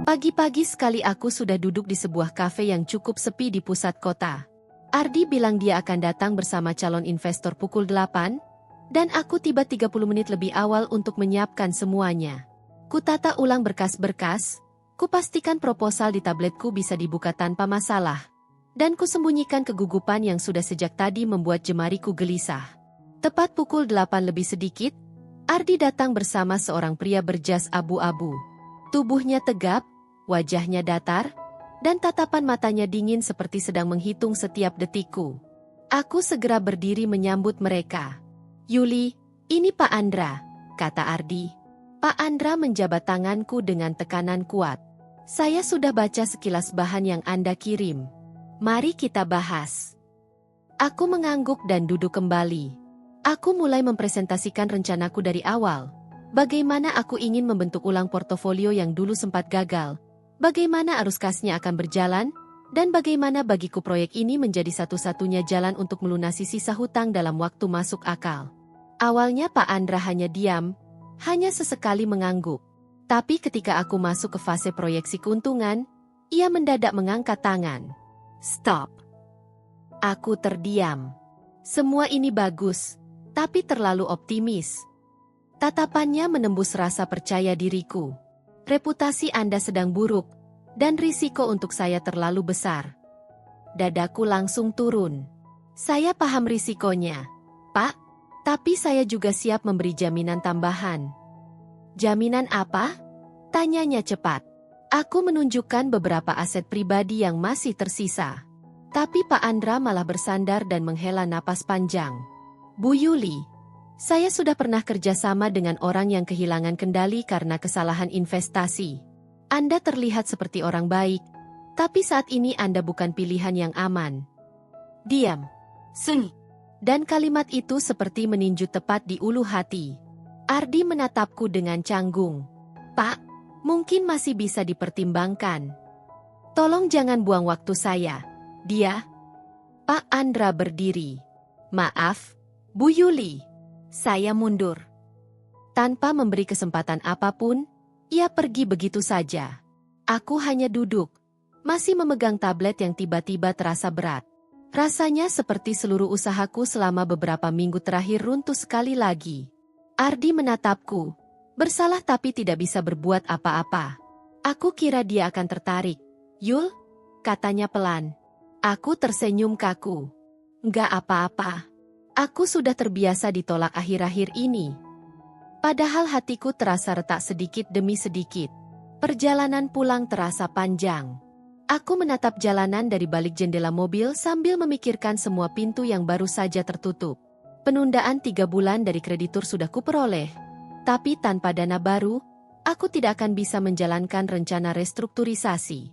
Pagi-pagi sekali aku sudah duduk di sebuah kafe yang cukup sepi di pusat kota. Ardi bilang dia akan datang bersama calon investor pukul 8, dan aku tiba 30 menit lebih awal untuk menyiapkan semuanya. Kutata ulang berkas-berkas, kupastikan proposal di tabletku bisa dibuka tanpa masalah. Dan kusembunyikan kegugupan yang sudah sejak tadi membuat jemariku gelisah. Tepat pukul 8 lebih sedikit, Ardi datang bersama seorang pria berjas abu-abu. Tubuhnya tegap, wajahnya datar, dan tatapan matanya dingin seperti sedang menghitung setiap detikku. Aku segera berdiri menyambut mereka. Yuli, ini Pak Andra, kata Ardi. Pak Andra menjabat tanganku dengan tekanan kuat. Saya sudah baca sekilas bahan yang Anda kirim. Mari kita bahas. Aku mengangguk dan duduk kembali. Aku mulai mempresentasikan rencanaku dari awal. Bagaimana aku ingin membentuk ulang portofolio yang dulu sempat gagal. Bagaimana arus kasnya akan berjalan. Dan bagaimana bagiku proyek ini menjadi satu-satunya jalan untuk melunasi sisa hutang dalam waktu masuk akal. Awalnya Pak Andra hanya diam, hanya sesekali mengangguk. Tapi ketika aku masuk ke fase proyeksi keuntungan, ia mendadak mengangkat tangan. Stop. Aku terdiam. Semua ini bagus, tapi terlalu optimis. Tatapannya menembus rasa percaya diriku. Reputasi Anda sedang buruk, dan risiko untuk saya terlalu besar. Dadaku langsung turun. Saya paham risikonya, Pak, tapi saya juga siap memberi jaminan tambahan. Jaminan apa? Tanyanya cepat. Aku menunjukkan beberapa aset pribadi yang masih tersisa. Tapi Pak Andra malah bersandar dan menghela napas panjang. Bu Yuli, saya sudah pernah kerjasama dengan orang yang kehilangan kendali karena kesalahan investasi. Anda terlihat seperti orang baik, tapi saat ini Anda bukan pilihan yang aman. Diam. Seng. Dan kalimat itu seperti meninju tepat di ulu hati. Ardi menatapku dengan canggung. Pak, mungkin masih bisa dipertimbangkan. Tolong jangan buang waktu saya. Dia. Pak Andra berdiri. Maaf, Bu Yuli. Saya mundur. Tanpa memberi kesempatan apapun, ia pergi begitu saja. Aku hanya duduk, masih memegang tablet yang tiba-tiba terasa berat. Rasanya seperti seluruh usahaku selama beberapa minggu terakhir runtuh sekali lagi. Ardi menatapku. Bersalah tapi tidak bisa berbuat apa-apa. Aku kira dia akan tertarik. Yul, katanya pelan. Aku tersenyum kaku. Nggak apa-apa. Aku sudah terbiasa ditolak akhir-akhir ini. Padahal hatiku terasa retak sedikit demi sedikit. Perjalanan pulang terasa panjang. Aku menatap jalanan dari balik jendela mobil sambil memikirkan semua pintu yang baru saja tertutup. Penundaan 3 bulan dari kreditur sudah kuperoleh. Tapi tanpa dana baru, aku tidak akan bisa menjalankan rencana restrukturisasi.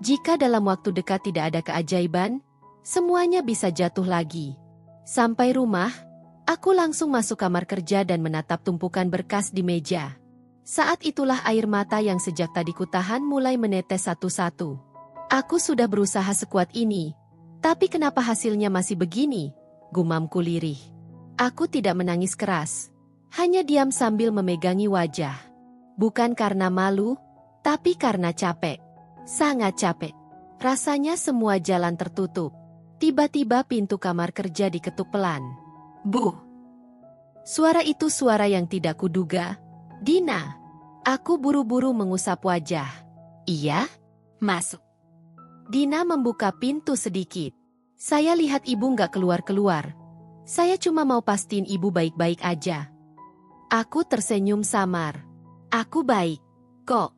Jika dalam waktu dekat tidak ada keajaiban, semuanya bisa jatuh lagi. Sampai rumah, aku langsung masuk kamar kerja dan menatap tumpukan berkas di meja. Saat itulah air mata yang sejak tadi kutahan mulai menetes satu-satu. Aku sudah berusaha sekuat ini, tapi kenapa hasilnya masih begini? Gumamku lirih. Aku tidak menangis keras, hanya diam sambil memegangi wajah. Bukan karena malu, tapi karena capek. Sangat capek. Rasanya semua jalan tertutup. Tiba-tiba pintu kamar kerja diketuk pelan. Bu! Suara itu suara yang tidak kuduga. Dina! Aku buru-buru mengusap wajah. Iya? Masuk. Dina membuka pintu sedikit. Saya lihat ibu nggak keluar-keluar. Saya cuma mau pastiin ibu baik-baik aja. Aku tersenyum samar. Aku baik. Kok?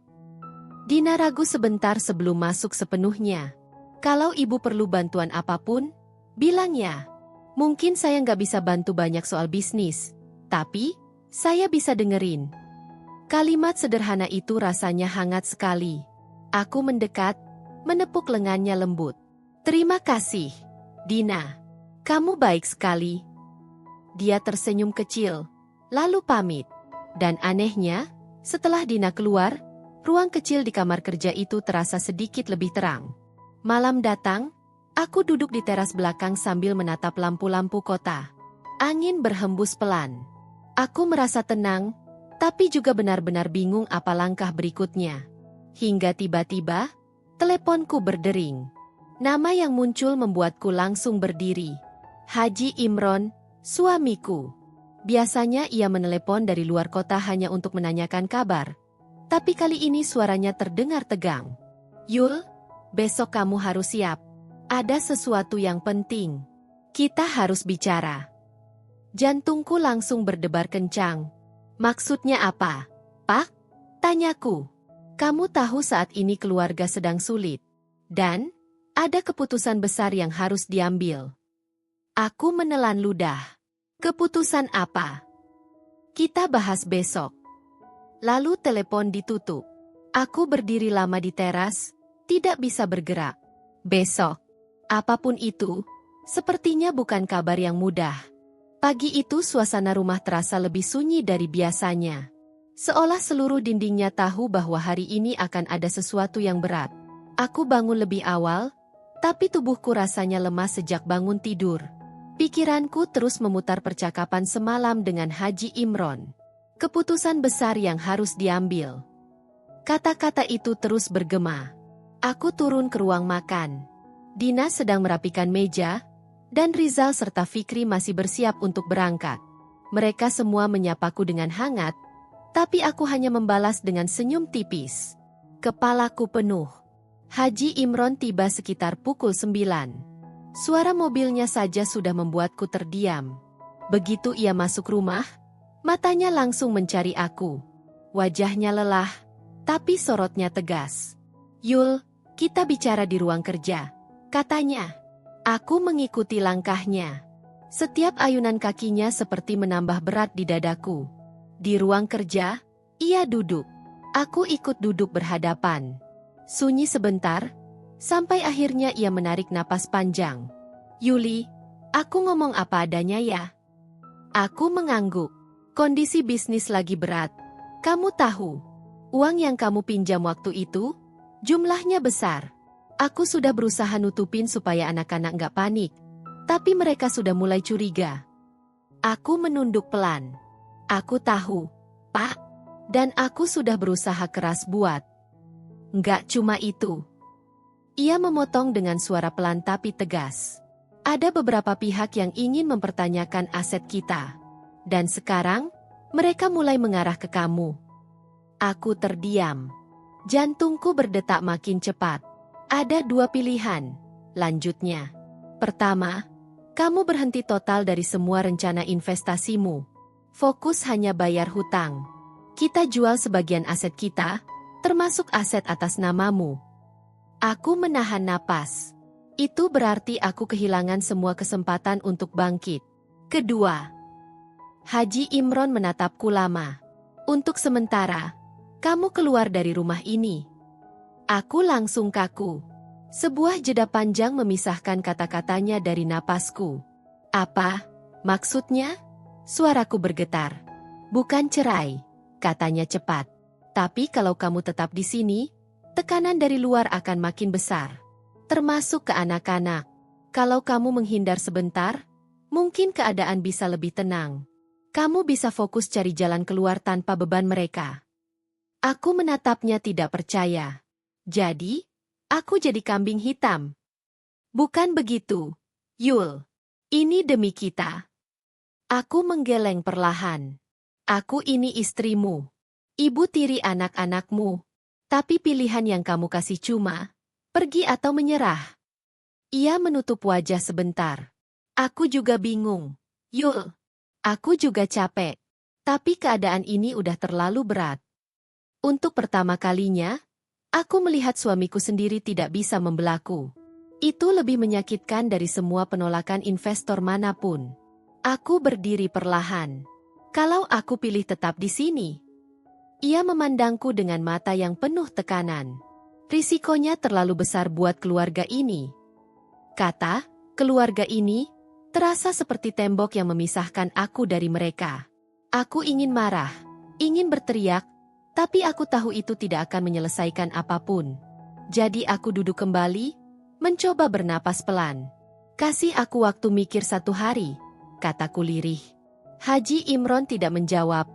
Dina ragu sebentar sebelum masuk sepenuhnya. Kalau ibu perlu bantuan apapun, bilang ya. Mungkin saya nggak bisa bantu banyak soal bisnis, tapi saya bisa dengerin. Kalimat sederhana itu rasanya hangat sekali. Aku mendekat, menepuk lengannya lembut. Terima kasih, Dina. Kamu baik sekali. Dia tersenyum kecil, lalu pamit. Dan anehnya, setelah Dina keluar, ruang kecil di kamar kerja itu terasa sedikit lebih terang. Malam datang, aku duduk di teras belakang sambil menatap lampu-lampu kota. Angin berhembus pelan. Aku merasa tenang, tapi juga benar-benar bingung apa langkah berikutnya. Hingga tiba-tiba, teleponku berdering. Nama yang muncul membuatku langsung berdiri. Haji Imron, suamiku. Biasanya ia menelepon dari luar kota hanya untuk menanyakan kabar. Tapi kali ini suaranya terdengar tegang. Yul, besok kamu harus siap. Ada sesuatu yang penting. Kita harus bicara. Jantungku langsung berdebar kencang. Maksudnya apa, Pak? Tanyaku. Kamu tahu saat ini keluarga sedang sulit. Dan ada keputusan besar yang harus diambil. Aku menelan ludah. Keputusan apa? Kita bahas besok. Lalu telepon ditutup. Aku berdiri lama di teras, tidak bisa bergerak. Besok, apapun itu, sepertinya bukan kabar yang mudah. Pagi itu suasana rumah terasa lebih sunyi dari biasanya. Seolah seluruh dindingnya tahu bahwa hari ini akan ada sesuatu yang berat. Aku bangun lebih awal, tapi tubuhku rasanya lemas sejak bangun tidur. Pikiranku terus memutar percakapan semalam dengan Haji Imron. Keputusan besar yang harus diambil. Kata-kata itu terus bergema. Aku turun ke ruang makan. Dina sedang merapikan meja, dan Rizal serta Fikri masih bersiap untuk berangkat. Mereka semua menyapaku dengan hangat, tapi aku hanya membalas dengan senyum tipis. Kepalaku penuh. Haji Imron tiba sekitar pukul 9. Suara mobilnya saja sudah membuatku terdiam. Begitu ia masuk rumah, matanya langsung mencari aku. Wajahnya lelah, tapi sorotnya tegas. Yul, kita bicara di ruang kerja, katanya. Aku mengikuti langkahnya. Setiap ayunan kakinya seperti menambah berat di dadaku. Di ruang kerja, ia duduk. Aku ikut duduk berhadapan. Sunyi sebentar, sampai akhirnya ia menarik napas panjang. Yuli, aku ngomong apa adanya ya. Aku mengangguk. Kondisi bisnis lagi berat. Kamu tahu, uang yang kamu pinjam waktu itu, jumlahnya besar. Aku sudah berusaha nutupin supaya anak-anak nggak panik, tapi mereka sudah mulai curiga. Aku menunduk pelan. Aku tahu, Pak, dan aku sudah berusaha keras buat. Nggak cuma itu. Ia memotong dengan suara pelan tapi tegas. Ada beberapa pihak yang ingin mempertanyakan aset kita. Dan sekarang, mereka mulai mengarah ke kamu. Aku terdiam. Jantungku berdetak makin cepat. Ada 2 pilihan, lanjutnya. Pertama, kamu berhenti total dari semua rencana investasimu. Fokus hanya bayar hutang. Kita jual sebagian aset kita, termasuk aset atas namamu. Aku menahan napas. Itu berarti aku kehilangan semua kesempatan untuk bangkit. Kedua, Haji Imron menatapku lama. Untuk sementara, kamu keluar dari rumah ini. Aku langsung kaku. Sebuah jeda panjang memisahkan kata-katanya dari napasku. Apa? Maksudnya? Suaraku bergetar. Bukan cerai, katanya cepat. Tapi kalau kamu tetap di sini, tekanan dari luar akan makin besar. Termasuk ke anak-anak. Kalau kamu menghindar sebentar, mungkin keadaan bisa lebih tenang. Kamu bisa fokus cari jalan keluar tanpa beban mereka. Aku menatapnya tidak percaya. Jadi, aku jadi kambing hitam. Bukan begitu, Yul. Ini demi kita. Aku menggeleng perlahan. Aku ini istrimu. Ibu tiri anak-anakmu. Tapi pilihan yang kamu kasih cuma, pergi atau menyerah. Ia menutup wajah sebentar. Aku juga bingung. Yul. Aku juga capek. Tapi keadaan ini udah terlalu berat. Untuk pertama kalinya, aku melihat suamiku sendiri tidak bisa membelaku. Itu lebih menyakitkan dari semua penolakan investor manapun. Aku berdiri perlahan. Kalau aku pilih tetap di sini. Ia memandangku dengan mata yang penuh tekanan. Risikonya terlalu besar buat keluarga ini. Kata, keluarga ini, terasa seperti tembok yang memisahkan aku dari mereka. Aku ingin marah, ingin berteriak, tapi aku tahu itu tidak akan menyelesaikan apapun. Jadi aku duduk kembali, mencoba bernapas pelan. Kasih aku waktu mikir 1 hari, kataku lirih. Haji Imron tidak menjawab,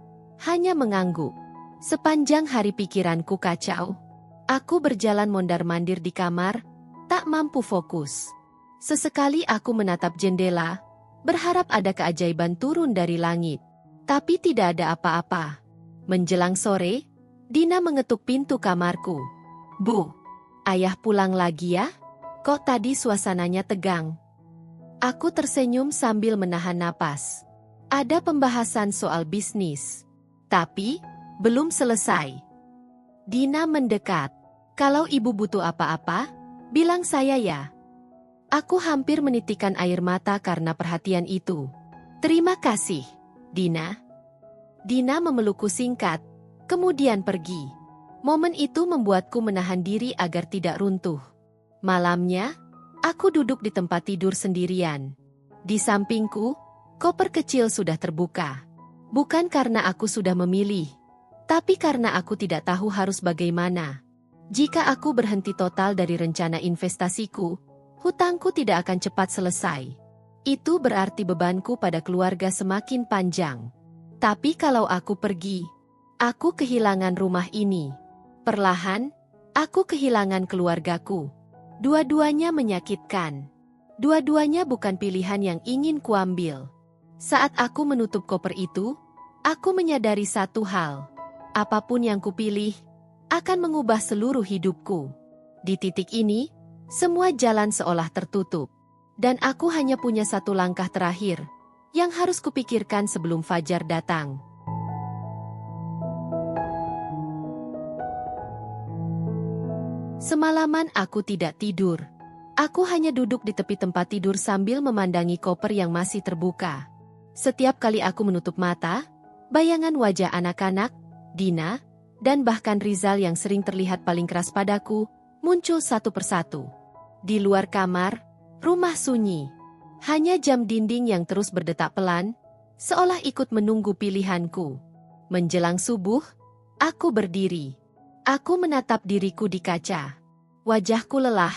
hanya mengangguk. Sepanjang hari pikiranku kacau. Aku berjalan mondar-mandir di kamar, tak mampu fokus. Sesekali aku menatap jendela, berharap ada keajaiban turun dari langit. Tapi tidak ada apa-apa. Menjelang sore, Dina mengetuk pintu kamarku. Bu, ayah pulang lagi ya? Kok tadi suasananya tegang? Aku tersenyum sambil menahan napas. Ada pembahasan soal bisnis. Tapi, belum selesai. Dina mendekat. Kalau ibu butuh apa-apa, bilang saya ya. Aku hampir menitikkan air mata karena perhatian itu. Terima kasih, Dina. Dina memelukku singkat, kemudian pergi. Momen itu membuatku menahan diri agar tidak runtuh. Malamnya, aku duduk di tempat tidur sendirian. Di sampingku, koper kecil sudah terbuka. Bukan karena aku sudah memilih, tapi karena aku tidak tahu harus bagaimana. Jika aku berhenti total dari rencana investasiku, hutangku tidak akan cepat selesai. Itu berarti bebanku pada keluarga semakin panjang. Tapi kalau aku pergi, aku kehilangan rumah ini. Perlahan, aku kehilangan keluargaku. Dua-duanya menyakitkan. Dua-duanya bukan pilihan yang ingin kuambil. Saat aku menutup koper itu, aku menyadari satu hal. Apapun yang kupilih, akan mengubah seluruh hidupku. Di titik ini, semua jalan seolah tertutup. Dan aku hanya punya satu langkah terakhir, yang harus kupikirkan sebelum fajar datang. Semalaman aku tidak tidur. Aku hanya duduk di tepi tempat tidur sambil memandangi koper yang masih terbuka. Setiap kali aku menutup mata, bayangan wajah anak-anak, Dina, dan bahkan Rizal yang sering terlihat paling keras padaku, muncul satu persatu. Di luar kamar, rumah sunyi. Hanya jam dinding yang terus berdetak pelan, seolah ikut menunggu pilihanku. Menjelang subuh, aku berdiri. Aku menatap diriku di kaca. Wajahku lelah,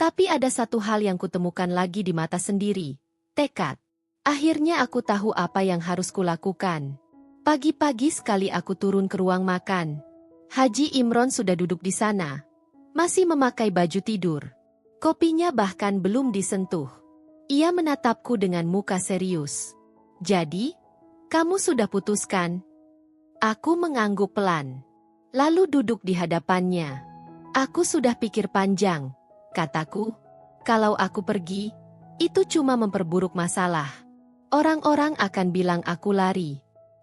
tapi ada satu hal yang kutemukan lagi di mata sendiri. Tekad. Akhirnya aku tahu apa yang harus kulakukan. Pagi-pagi sekali aku turun ke ruang makan. Haji Imron sudah duduk di sana. Masih memakai baju tidur. Kopinya bahkan belum disentuh. Ia menatapku dengan muka serius. Jadi, kamu sudah putuskan? Aku mengangguk pelan. Lalu duduk di hadapannya. Aku sudah pikir panjang, kataku. Kalau aku pergi, itu cuma memperburuk masalah. Orang-orang akan bilang aku lari.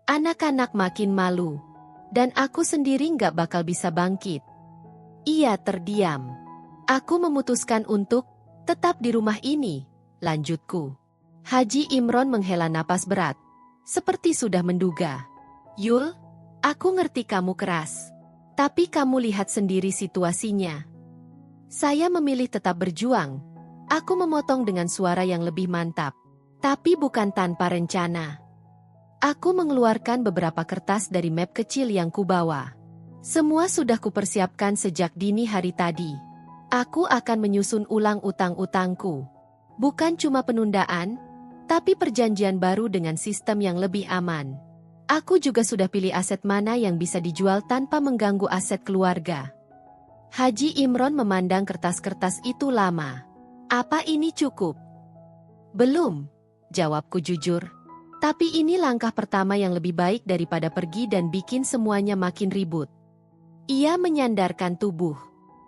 Anak-anak makin malu. Dan aku sendiri nggak bakal bisa bangkit. Ia terdiam. Aku memutuskan untuk tetap di rumah ini, lanjutku. Haji Imron menghela napas berat. Seperti sudah menduga. Yul, aku ngerti kamu keras. Tapi kamu lihat sendiri situasinya. Saya memilih tetap berjuang. Aku memotong dengan suara yang lebih mantap. Tapi bukan tanpa rencana. Aku mengeluarkan beberapa kertas dari map kecil yang kubawa. Semua sudah kupersiapkan sejak dini hari tadi. Aku akan menyusun ulang utang-utangku. Bukan cuma penundaan, tapi perjanjian baru dengan sistem yang lebih aman. Aku juga sudah pilih aset mana yang bisa dijual tanpa mengganggu aset keluarga. Haji Imron memandang kertas-kertas itu lama. Apa ini cukup? Belum, jawabku jujur. Tapi ini langkah pertama yang lebih baik daripada pergi dan bikin semuanya makin ribut. Ia menyandarkan tubuh.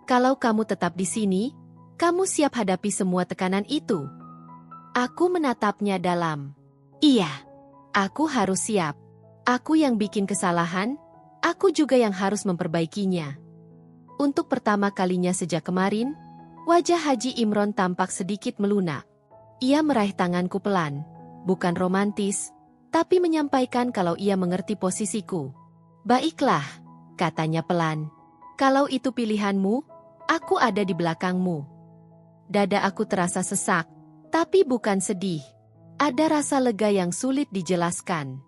Kalau kamu tetap di sini, kamu siap hadapi semua tekanan itu? Aku menatapnya dalam. Iya, aku harus siap. Aku yang bikin kesalahan, aku juga yang harus memperbaikinya. Untuk pertama kalinya sejak kemarin, wajah Haji Imron tampak sedikit melunak. Ia meraih tanganku pelan, bukan romantis, tapi menyampaikan kalau ia mengerti posisiku. Baiklah, katanya pelan. Kalau itu pilihanmu, aku ada di belakangmu. Dada aku terasa sesak, tapi bukan sedih. Ada rasa lega yang sulit dijelaskan.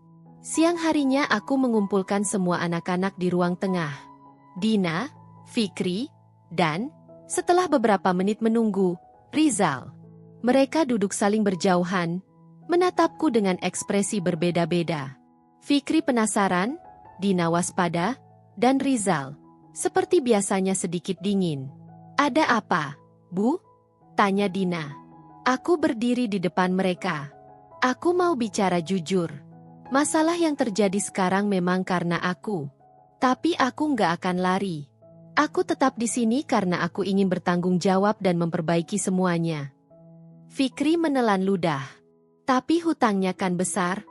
Siang harinya aku mengumpulkan semua anak-anak di ruang tengah. Dina, Fikri, dan, setelah beberapa menit menunggu, Rizal. Mereka duduk saling berjauhan, menatapku dengan ekspresi berbeda-beda. Fikri penasaran, Dina waspada, dan Rizal, seperti biasanya sedikit dingin. Ada apa, Bu? Tanya Dina. Aku berdiri di depan mereka. Aku mau bicara jujur. Masalah yang terjadi sekarang memang karena aku. Tapi aku nggak akan lari. Aku tetap di sini karena aku ingin bertanggung jawab dan memperbaiki semuanya. Fikri menelan ludah. Tapi hutangnya kan besar.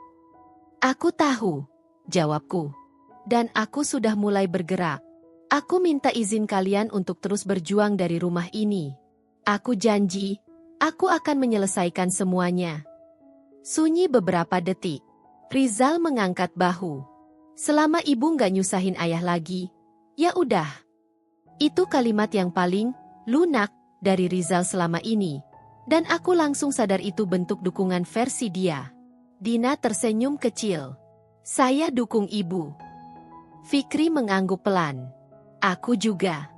Aku tahu, jawabku. Dan aku sudah mulai bergerak. Aku minta izin kalian untuk terus berjuang dari rumah ini. Aku janji, aku akan menyelesaikan semuanya. Sunyi beberapa detik. Rizal mengangkat bahu. Selama ibu nggak nyusahin ayah lagi, ya udah. Itu kalimat yang paling lunak dari Rizal selama ini. Dan aku langsung sadar itu bentuk dukungan versi dia. Dina tersenyum kecil. Saya dukung ibu. Fikri mengangguk pelan. Aku juga.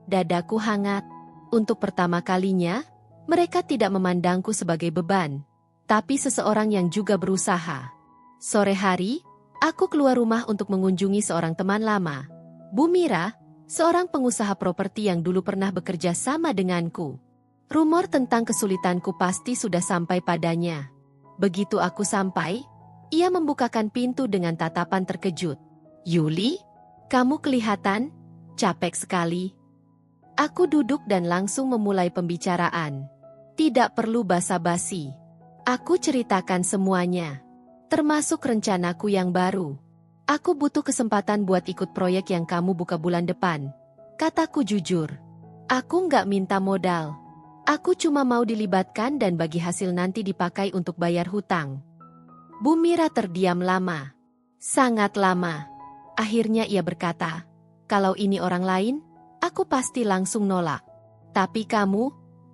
Dadaku hangat. Untuk pertama kalinya, mereka tidak memandangku sebagai beban, tapi seseorang yang juga berusaha. Sore hari, aku keluar rumah untuk mengunjungi seorang teman lama. Bu Mira, seorang pengusaha properti yang dulu pernah bekerja sama denganku. Rumor tentang kesulitanku pasti sudah sampai padanya. Begitu aku sampai, ia membukakan pintu dengan tatapan terkejut. Yuli, kamu kelihatan capek sekali. Aku duduk dan langsung memulai pembicaraan. Tidak perlu basa-basi. Aku ceritakan semuanya, termasuk rencanaku yang baru. Aku butuh kesempatan buat ikut proyek yang kamu buka bulan depan. Kataku jujur. Aku nggak minta modal. Aku cuma mau dilibatkan dan bagi hasil nanti dipakai untuk bayar hutang. Bu Mira terdiam lama. Sangat lama. Akhirnya ia berkata, kalau ini orang lain, aku pasti langsung nolak. Tapi kamu,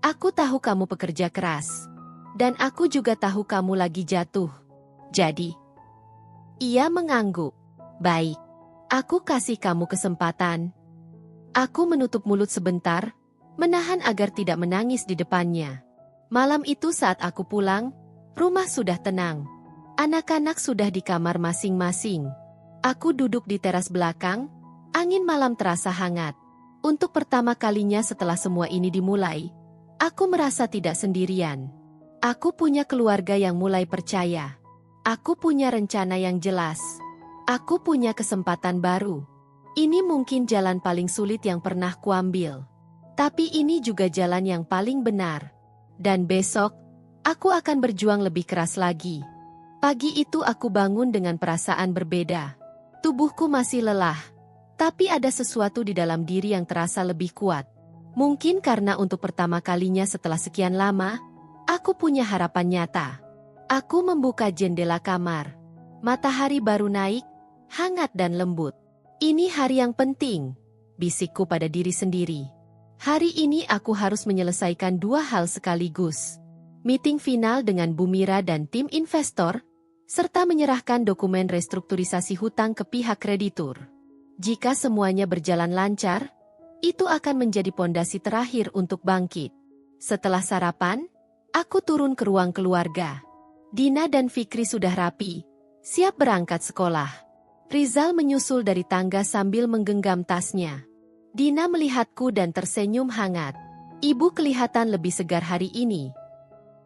aku tahu kamu pekerja keras. Dan aku juga tahu kamu lagi jatuh. Jadi, ia mengangguk. Baik, aku kasih kamu kesempatan. Aku menutup mulut sebentar, menahan agar tidak menangis di depannya. Malam itu saat aku pulang, rumah sudah tenang. Anak-anak sudah di kamar masing-masing. Aku duduk di teras belakang, angin malam terasa hangat. Untuk pertama kalinya setelah semua ini dimulai, aku merasa tidak sendirian. Aku punya keluarga yang mulai percaya. Aku punya rencana yang jelas. Aku punya kesempatan baru. Ini mungkin jalan paling sulit yang pernah kuambil. Tapi ini juga jalan yang paling benar. Dan besok, aku akan berjuang lebih keras lagi. Pagi itu aku bangun dengan perasaan berbeda. Tubuhku masih lelah. Tapi ada sesuatu di dalam diri yang terasa lebih kuat. Mungkin karena untuk pertama kalinya setelah sekian lama, aku punya harapan nyata. Aku membuka jendela kamar. Matahari baru naik, hangat dan lembut. Ini hari yang penting, bisikku pada diri sendiri. Hari ini aku harus menyelesaikan dua hal sekaligus. Meeting final dengan Bu Mira dan tim investor, serta menyerahkan dokumen restrukturisasi hutang ke pihak kreditur. Jika semuanya berjalan lancar, itu akan menjadi pondasi terakhir untuk bangkit. Setelah sarapan, aku turun ke ruang keluarga. Dina dan Fikri sudah rapi, siap berangkat sekolah. Rizal menyusul dari tangga sambil menggenggam tasnya. Dina melihatku dan tersenyum hangat. Ibu kelihatan lebih segar hari ini.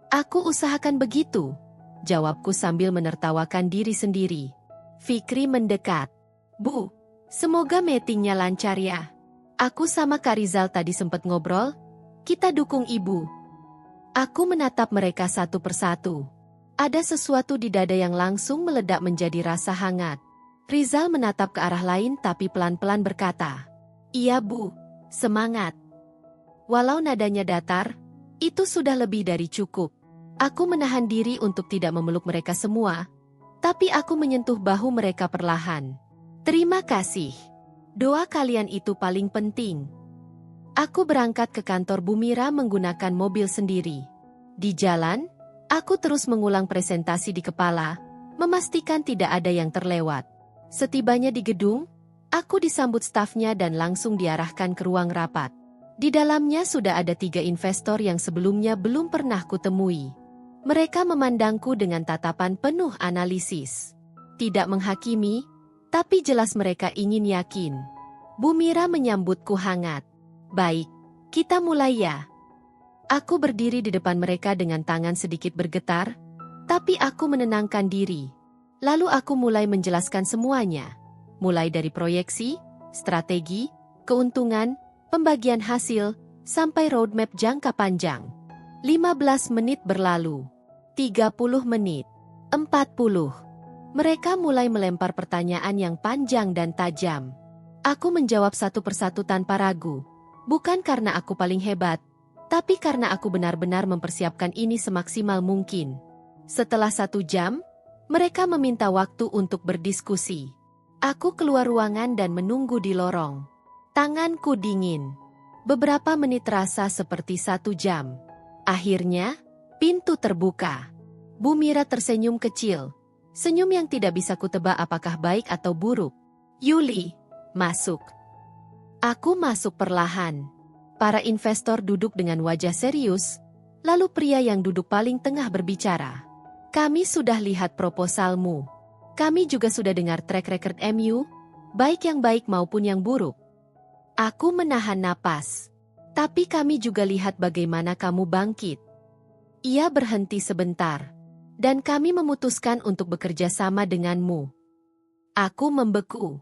Aku usahakan begitu, jawabku sambil menertawakan diri sendiri. Fikri mendekat. Bu, semoga meetingnya lancar ya. Aku sama Kak Rizal tadi sempat ngobrol, kita dukung ibu. Aku menatap mereka satu persatu. Ada sesuatu di dada yang langsung meledak menjadi rasa hangat. Rizal menatap ke arah lain tapi pelan-pelan berkata, "Iya bu, semangat." Walau nadanya datar, itu sudah lebih dari cukup. Aku menahan diri untuk tidak memeluk mereka semua, tapi aku menyentuh bahu mereka perlahan. Terima kasih. Doa kalian itu paling penting. Aku berangkat ke kantor Bu Mira menggunakan mobil sendiri. Di jalan, aku terus mengulang presentasi di kepala, memastikan tidak ada yang terlewat. Setibanya di gedung, aku disambut stafnya dan langsung diarahkan ke ruang rapat. Di dalamnya sudah ada 3 investor yang sebelumnya belum pernah kutemui. Mereka memandangku dengan tatapan penuh analisis. Tidak menghakimi, tapi jelas mereka ingin yakin. Bu Mira menyambutku hangat. Baik, kita mulai ya. Aku berdiri di depan mereka dengan tangan sedikit bergetar, tapi aku menenangkan diri. Lalu aku mulai menjelaskan semuanya. Mulai dari proyeksi, strategi, keuntungan, pembagian hasil, sampai roadmap jangka panjang. 15 menit berlalu. 30 menit. 40. Mereka mulai melempar pertanyaan yang panjang dan tajam. Aku menjawab satu persatu tanpa ragu. Bukan karena aku paling hebat, tapi karena aku benar-benar mempersiapkan ini semaksimal mungkin. Setelah 1 jam, mereka meminta waktu untuk berdiskusi. Aku keluar ruangan dan menunggu di lorong. Tanganku dingin. Beberapa menit terasa seperti 1 jam. Akhirnya, pintu terbuka. Bu Mira tersenyum kecil. Senyum yang tidak bisa kutebak apakah baik atau buruk. "Yuli, masuk." Aku masuk perlahan. Para investor duduk dengan wajah serius, lalu pria yang duduk paling tengah berbicara. "Kami sudah lihat proposalmu. Kami juga sudah dengar track record MU, baik yang baik maupun yang buruk." Aku menahan napas. "Tapi kami juga lihat bagaimana kamu bangkit." Ia berhenti sebentar. "Dan kami memutuskan untuk bekerja sama denganmu." Aku membeku.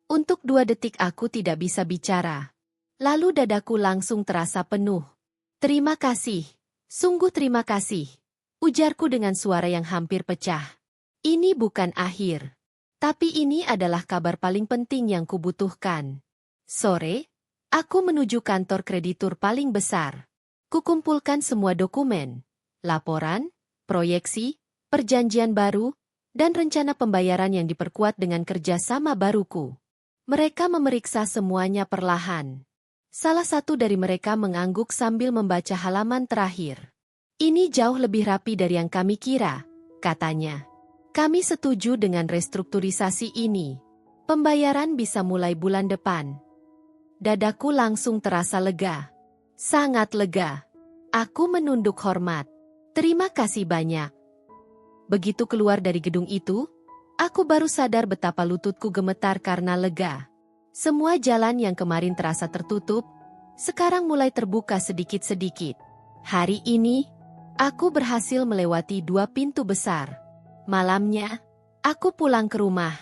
Untuk 2 detik aku tidak bisa bicara. Lalu dadaku langsung terasa penuh. "Terima kasih. Sungguh terima kasih." Ujarku dengan suara yang hampir pecah. "Ini bukan akhir. Tapi ini adalah kabar paling penting yang kubutuhkan." Sore, aku menuju kantor kreditur paling besar. Kukumpulkan semua dokumen, laporan, proyeksi, perjanjian baru, dan rencana pembayaran yang diperkuat dengan kerjasama baruku. Mereka memeriksa semuanya perlahan. Salah satu dari mereka mengangguk sambil membaca halaman terakhir. "Ini jauh lebih rapi dari yang kami kira," katanya. "Kami setuju dengan restrukturisasi ini. Pembayaran bisa mulai bulan depan." Dadaku langsung terasa lega. Sangat lega. Aku menunduk hormat. "Terima kasih banyak." Begitu keluar dari gedung itu, aku baru sadar betapa lututku gemetar karena lega. Semua jalan yang kemarin terasa tertutup, sekarang mulai terbuka sedikit-sedikit. Hari ini, aku berhasil melewati 2 pintu besar. Malamnya, aku pulang ke rumah.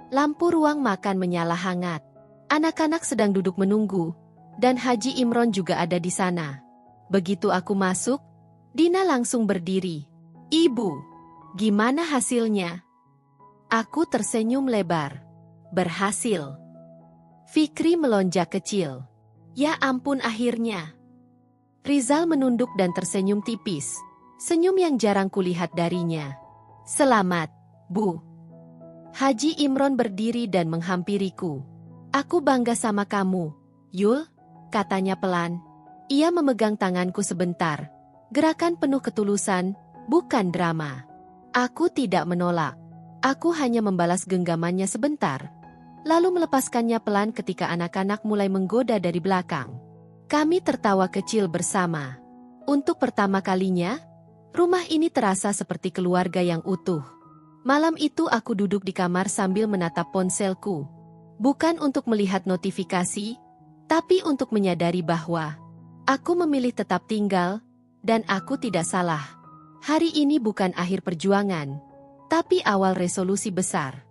Lampu ruang makan menyala hangat. Anak-anak sedang duduk menunggu, dan Haji Imron juga ada di sana. Begitu aku masuk, Dina langsung berdiri. "Ibu, gimana hasilnya?" Aku tersenyum lebar. "Berhasil." Fikri melonjak kecil. "Ya ampun akhirnya." Rizal menunduk dan tersenyum tipis. Senyum yang jarang kulihat darinya. "Selamat, Bu." Haji Imron berdiri dan menghampiriku. "Aku bangga sama kamu, Yul," katanya pelan. Ia memegang tanganku sebentar. Gerakan penuh ketulusan, bukan drama. Aku tidak menolak. Aku hanya membalas genggamannya sebentar. lalu melepaskannya pelan ketika anak-anak mulai menggoda dari belakang. Kami tertawa kecil bersama. Untuk pertama kalinya, rumah ini terasa seperti keluarga yang utuh. Malam itu aku duduk di kamar sambil menatap ponselku. Bukan untuk melihat notifikasi, tapi untuk menyadari bahwa aku memilih tetap tinggal, dan aku tidak salah. Hari ini bukan akhir perjuangan, tapi awal resolusi besar.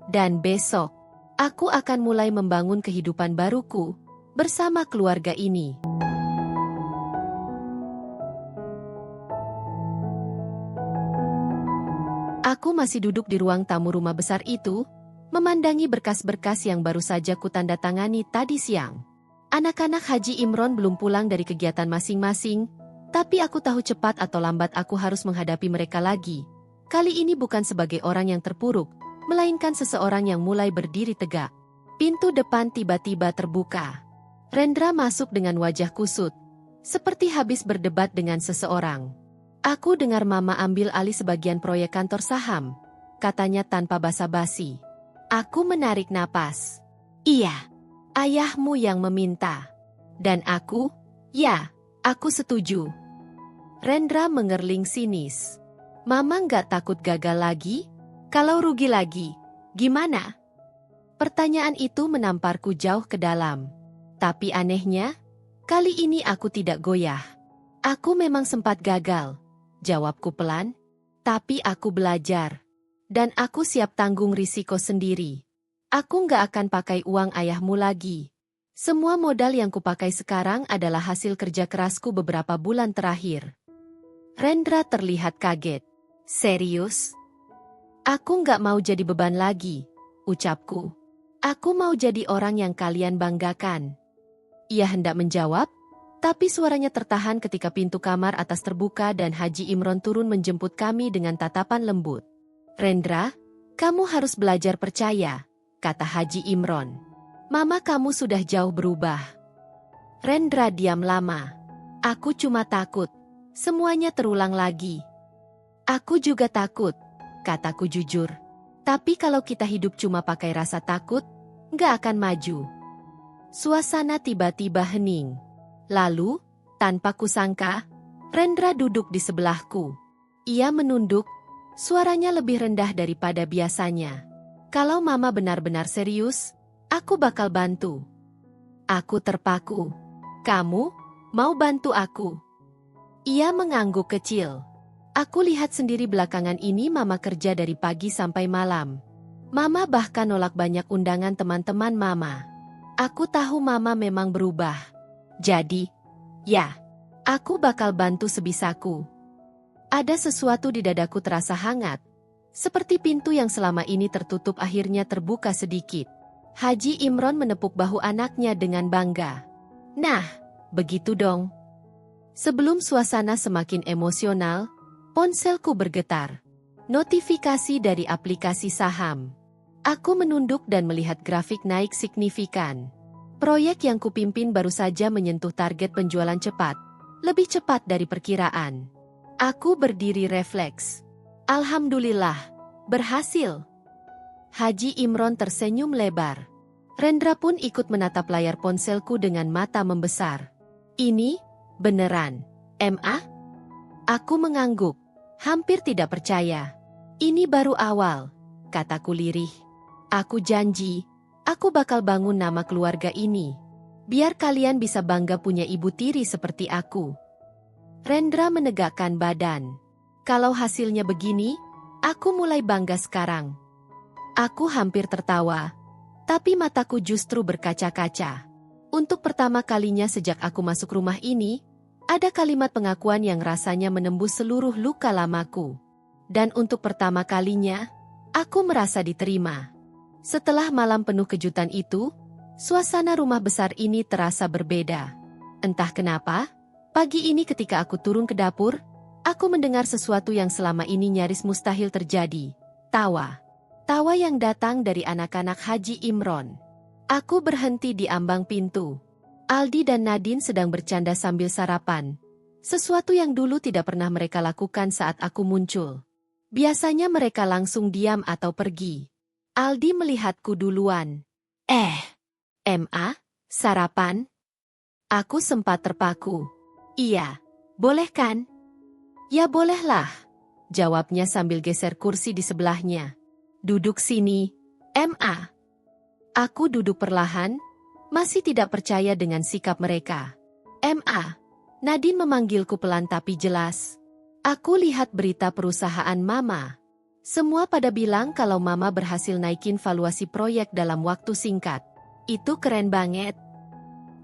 Dan besok, aku akan mulai membangun kehidupan baruku bersama keluarga ini. Aku masih duduk di ruang tamu rumah besar itu, memandangi berkas-berkas yang baru saja kutandatangani tadi siang. Anak-anak Haji Imron belum pulang dari kegiatan masing-masing, tapi aku tahu cepat atau lambat aku harus menghadapi mereka lagi. Kali ini bukan sebagai orang yang terpuruk, melainkan seseorang yang mulai berdiri tegak. Pintu depan tiba-tiba terbuka. Rendra masuk dengan wajah kusut, seperti habis berdebat dengan seseorang. Aku dengar Mama ambil alih sebagian proyek kantor saham, katanya tanpa basa-basi. Aku menarik napas. Iya, ayahmu yang meminta. Dan aku, ya, aku setuju. Rendra mengerling sinis. Mama nggak takut gagal lagi? Kalau rugi lagi, gimana? Pertanyaan itu menamparku jauh ke dalam. Tapi anehnya, kali ini aku tidak goyah. Aku memang sempat gagal, jawabku pelan, tapi aku belajar. Dan aku siap tanggung risiko sendiri. Aku nggak akan pakai uang ayahmu lagi. Semua modal yang kupakai sekarang adalah hasil kerja kerasku beberapa bulan terakhir. Rendra terlihat kaget. Serius? Aku nggak mau jadi beban lagi, ucapku. Aku mau jadi orang yang kalian banggakan. Ia hendak menjawab, tapi suaranya tertahan ketika pintu kamar atas terbuka dan Haji Imron turun menjemput kami dengan tatapan lembut. Rendra, kamu harus belajar percaya, kata Haji Imron. Mama kamu sudah jauh berubah. Rendra diam lama. Aku cuma takut. Semuanya terulang lagi. Aku juga takut, kataku jujur. Tapi kalau kita hidup cuma pakai rasa takut, nggak akan maju. Suasana tiba-tiba hening. Lalu, tanpa kusangka, Rendra duduk di sebelahku. Ia menunduk, suaranya lebih rendah daripada biasanya. Kalau Mama benar-benar serius, aku bakal bantu. Aku terpaku. Kamu, mau bantu aku? Ia mengangguk kecil. Aku lihat sendiri belakangan ini Mama kerja dari pagi sampai malam. Mama bahkan nolak banyak undangan teman-teman Mama. Aku tahu Mama memang berubah. Jadi, ya, aku bakal bantu sebisaku. Ada sesuatu di dadaku terasa hangat. Seperti pintu yang selama ini tertutup akhirnya terbuka sedikit. Haji Imron menepuk bahu anaknya dengan bangga. Nah, begitu dong. Sebelum suasana semakin emosional, ponselku bergetar. Notifikasi dari aplikasi saham. Aku menunduk dan melihat grafik naik signifikan. Proyek yang kupimpin baru saja menyentuh target penjualan cepat. Lebih cepat dari perkiraan. Aku berdiri refleks. Alhamdulillah, berhasil. Haji Imron tersenyum lebar. Rendra pun ikut menatap layar ponselku dengan mata membesar. Ini, beneran, Ma? Aku mengangguk, hampir tidak percaya. Ini baru awal, kataku lirih. Aku janji, aku bakal bangun nama keluarga ini. Biar kalian bisa bangga punya ibu tiri seperti aku. Rendra menegakkan badan. Kalau hasilnya begini, aku mulai bangga sekarang. Aku hampir tertawa, tapi mataku justru berkaca-kaca. Untuk pertama kalinya sejak aku masuk rumah ini, ada kalimat pengakuan yang rasanya menembus seluruh luka lamaku. Dan untuk pertama kalinya, aku merasa diterima. Setelah malam penuh kejutan itu, suasana rumah besar ini terasa berbeda. Entah kenapa, pagi ini ketika aku turun ke dapur, aku mendengar sesuatu yang selama ini nyaris mustahil terjadi. Tawa. Tawa yang datang dari anak-anak Haji Imron. Aku berhenti di ambang pintu. Aldi dan Nadine sedang bercanda sambil sarapan. Sesuatu yang dulu tidak pernah mereka lakukan saat aku muncul. Biasanya mereka langsung diam atau pergi. Aldi melihatku duluan. Ma, sarapan? Aku sempat terpaku. Iya, boleh kan? Ya bolehlah, jawabnya sambil geser kursi di sebelahnya. Duduk sini, Ma. Aku duduk perlahan, masih tidak percaya dengan sikap mereka. Ma, Nadine memanggilku pelan tapi jelas. Aku lihat berita perusahaan Mama. Semua pada bilang kalau Mama berhasil naikin valuasi proyek dalam waktu singkat. Itu keren banget.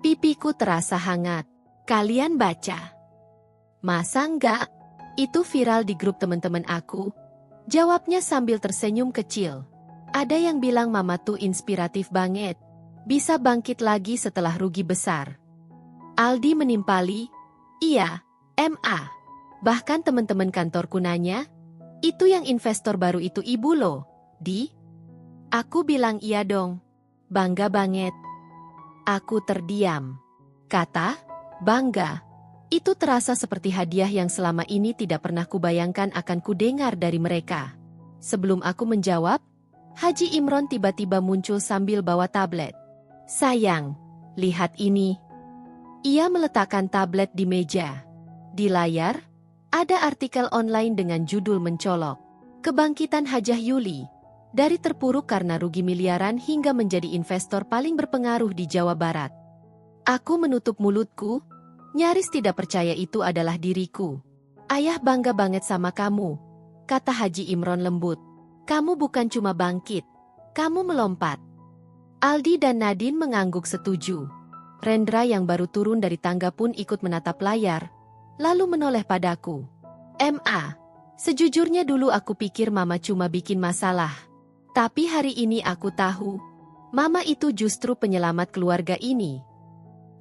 Pipiku terasa hangat. Kalian baca? Masa enggak? Itu viral di grup teman-teman aku. Jawabnya sambil tersenyum kecil. Ada yang bilang Mama tuh inspiratif banget. Bisa bangkit lagi setelah rugi besar. Aldi menimpali. Iya, Ma. Bahkan teman-teman kantorku nanya, itu yang investor baru itu ibu loh, Di? Aku bilang iya dong. Bangga banget. Aku terdiam. Kata, bangga. Itu terasa seperti hadiah yang selama ini tidak pernah kubayangkan akan kudengar dari mereka. Sebelum aku menjawab, Haji Imron tiba-tiba muncul sambil bawa tablet. Sayang, lihat ini. Ia meletakkan tablet di meja. Di layar, ada artikel online dengan judul mencolok. Kebangkitan Hajah Yuli. Dari terpuruk karena rugi miliaran hingga menjadi investor paling berpengaruh di Jawa Barat. Aku menutup mulutku, nyaris tidak percaya itu adalah diriku. Ayah bangga banget sama kamu, kata Haji Imron lembut. Kamu bukan cuma bangkit, kamu melompat. Aldi dan Nadine mengangguk setuju. Rendra yang baru turun dari tangga pun ikut menatap layar, lalu menoleh padaku. Ma, sejujurnya dulu aku pikir Mama cuma bikin masalah. Tapi hari ini aku tahu, Mama itu justru penyelamat keluarga ini.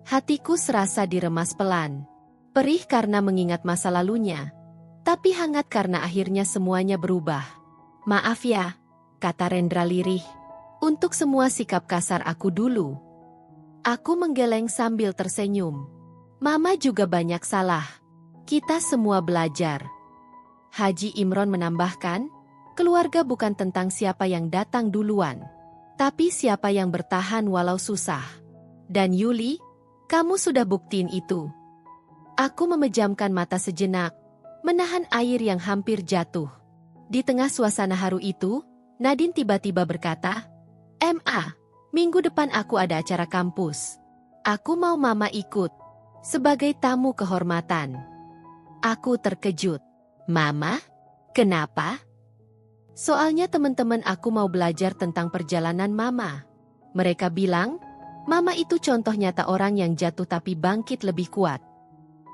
Hatiku serasa diremas pelan. Perih karena mengingat masa lalunya, tapi hangat karena akhirnya semuanya berubah. Maaf ya, kata Rendra lirih. Untuk semua sikap kasar aku dulu. Aku menggeleng sambil tersenyum. Mama juga banyak salah. Kita semua belajar. Haji Imron menambahkan, keluarga bukan tentang siapa yang datang duluan, tapi siapa yang bertahan walau susah. Dan Yuli, kamu sudah buktiin itu. Aku memejamkan mata sejenak, menahan air yang hampir jatuh. Di tengah suasana haru itu, Nadine tiba-tiba berkata, Ma, minggu depan aku ada acara kampus. Aku mau Mama ikut, sebagai tamu kehormatan. Aku terkejut. Mama? Kenapa? Soalnya teman-teman aku mau belajar tentang perjalanan Mama. Mereka bilang, Mama itu contoh nyata orang yang jatuh tapi bangkit lebih kuat.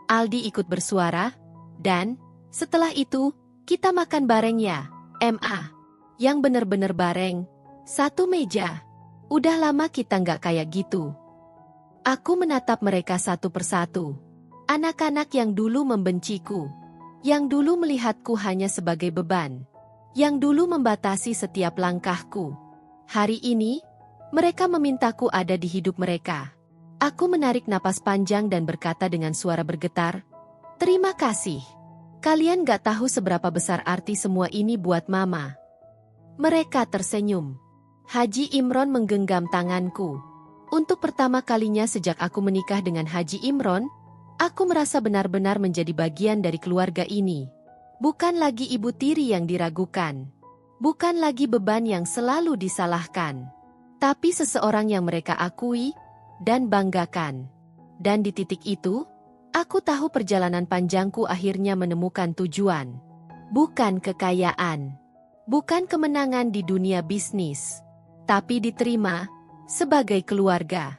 Aldi ikut bersuara, dan setelah itu, kita makan bareng ya, Ma. Yang bener-bener bareng, satu meja. Udah lama kita nggak kayak gitu. Aku menatap mereka satu persatu. Anak-anak yang dulu membenciku, yang dulu melihatku hanya sebagai beban, yang dulu membatasi setiap langkahku. Hari ini, mereka memintaku ada di hidup mereka. Aku menarik napas panjang dan berkata dengan suara bergetar, terima kasih. Kalian gak tahu seberapa besar arti semua ini buat Mama. Mereka tersenyum. Haji Imron menggenggam tanganku. Untuk pertama kalinya sejak aku menikah dengan Haji Imron, aku merasa benar-benar menjadi bagian dari keluarga ini. Bukan lagi ibu tiri yang diragukan. Bukan lagi beban yang selalu disalahkan. Tapi seseorang yang mereka akui dan banggakan. Dan di titik itu, aku tahu perjalanan panjangku akhirnya menemukan tujuan. Bukan kekayaan. Bukan kemenangan di dunia bisnis. Tapi diterima sebagai keluarga.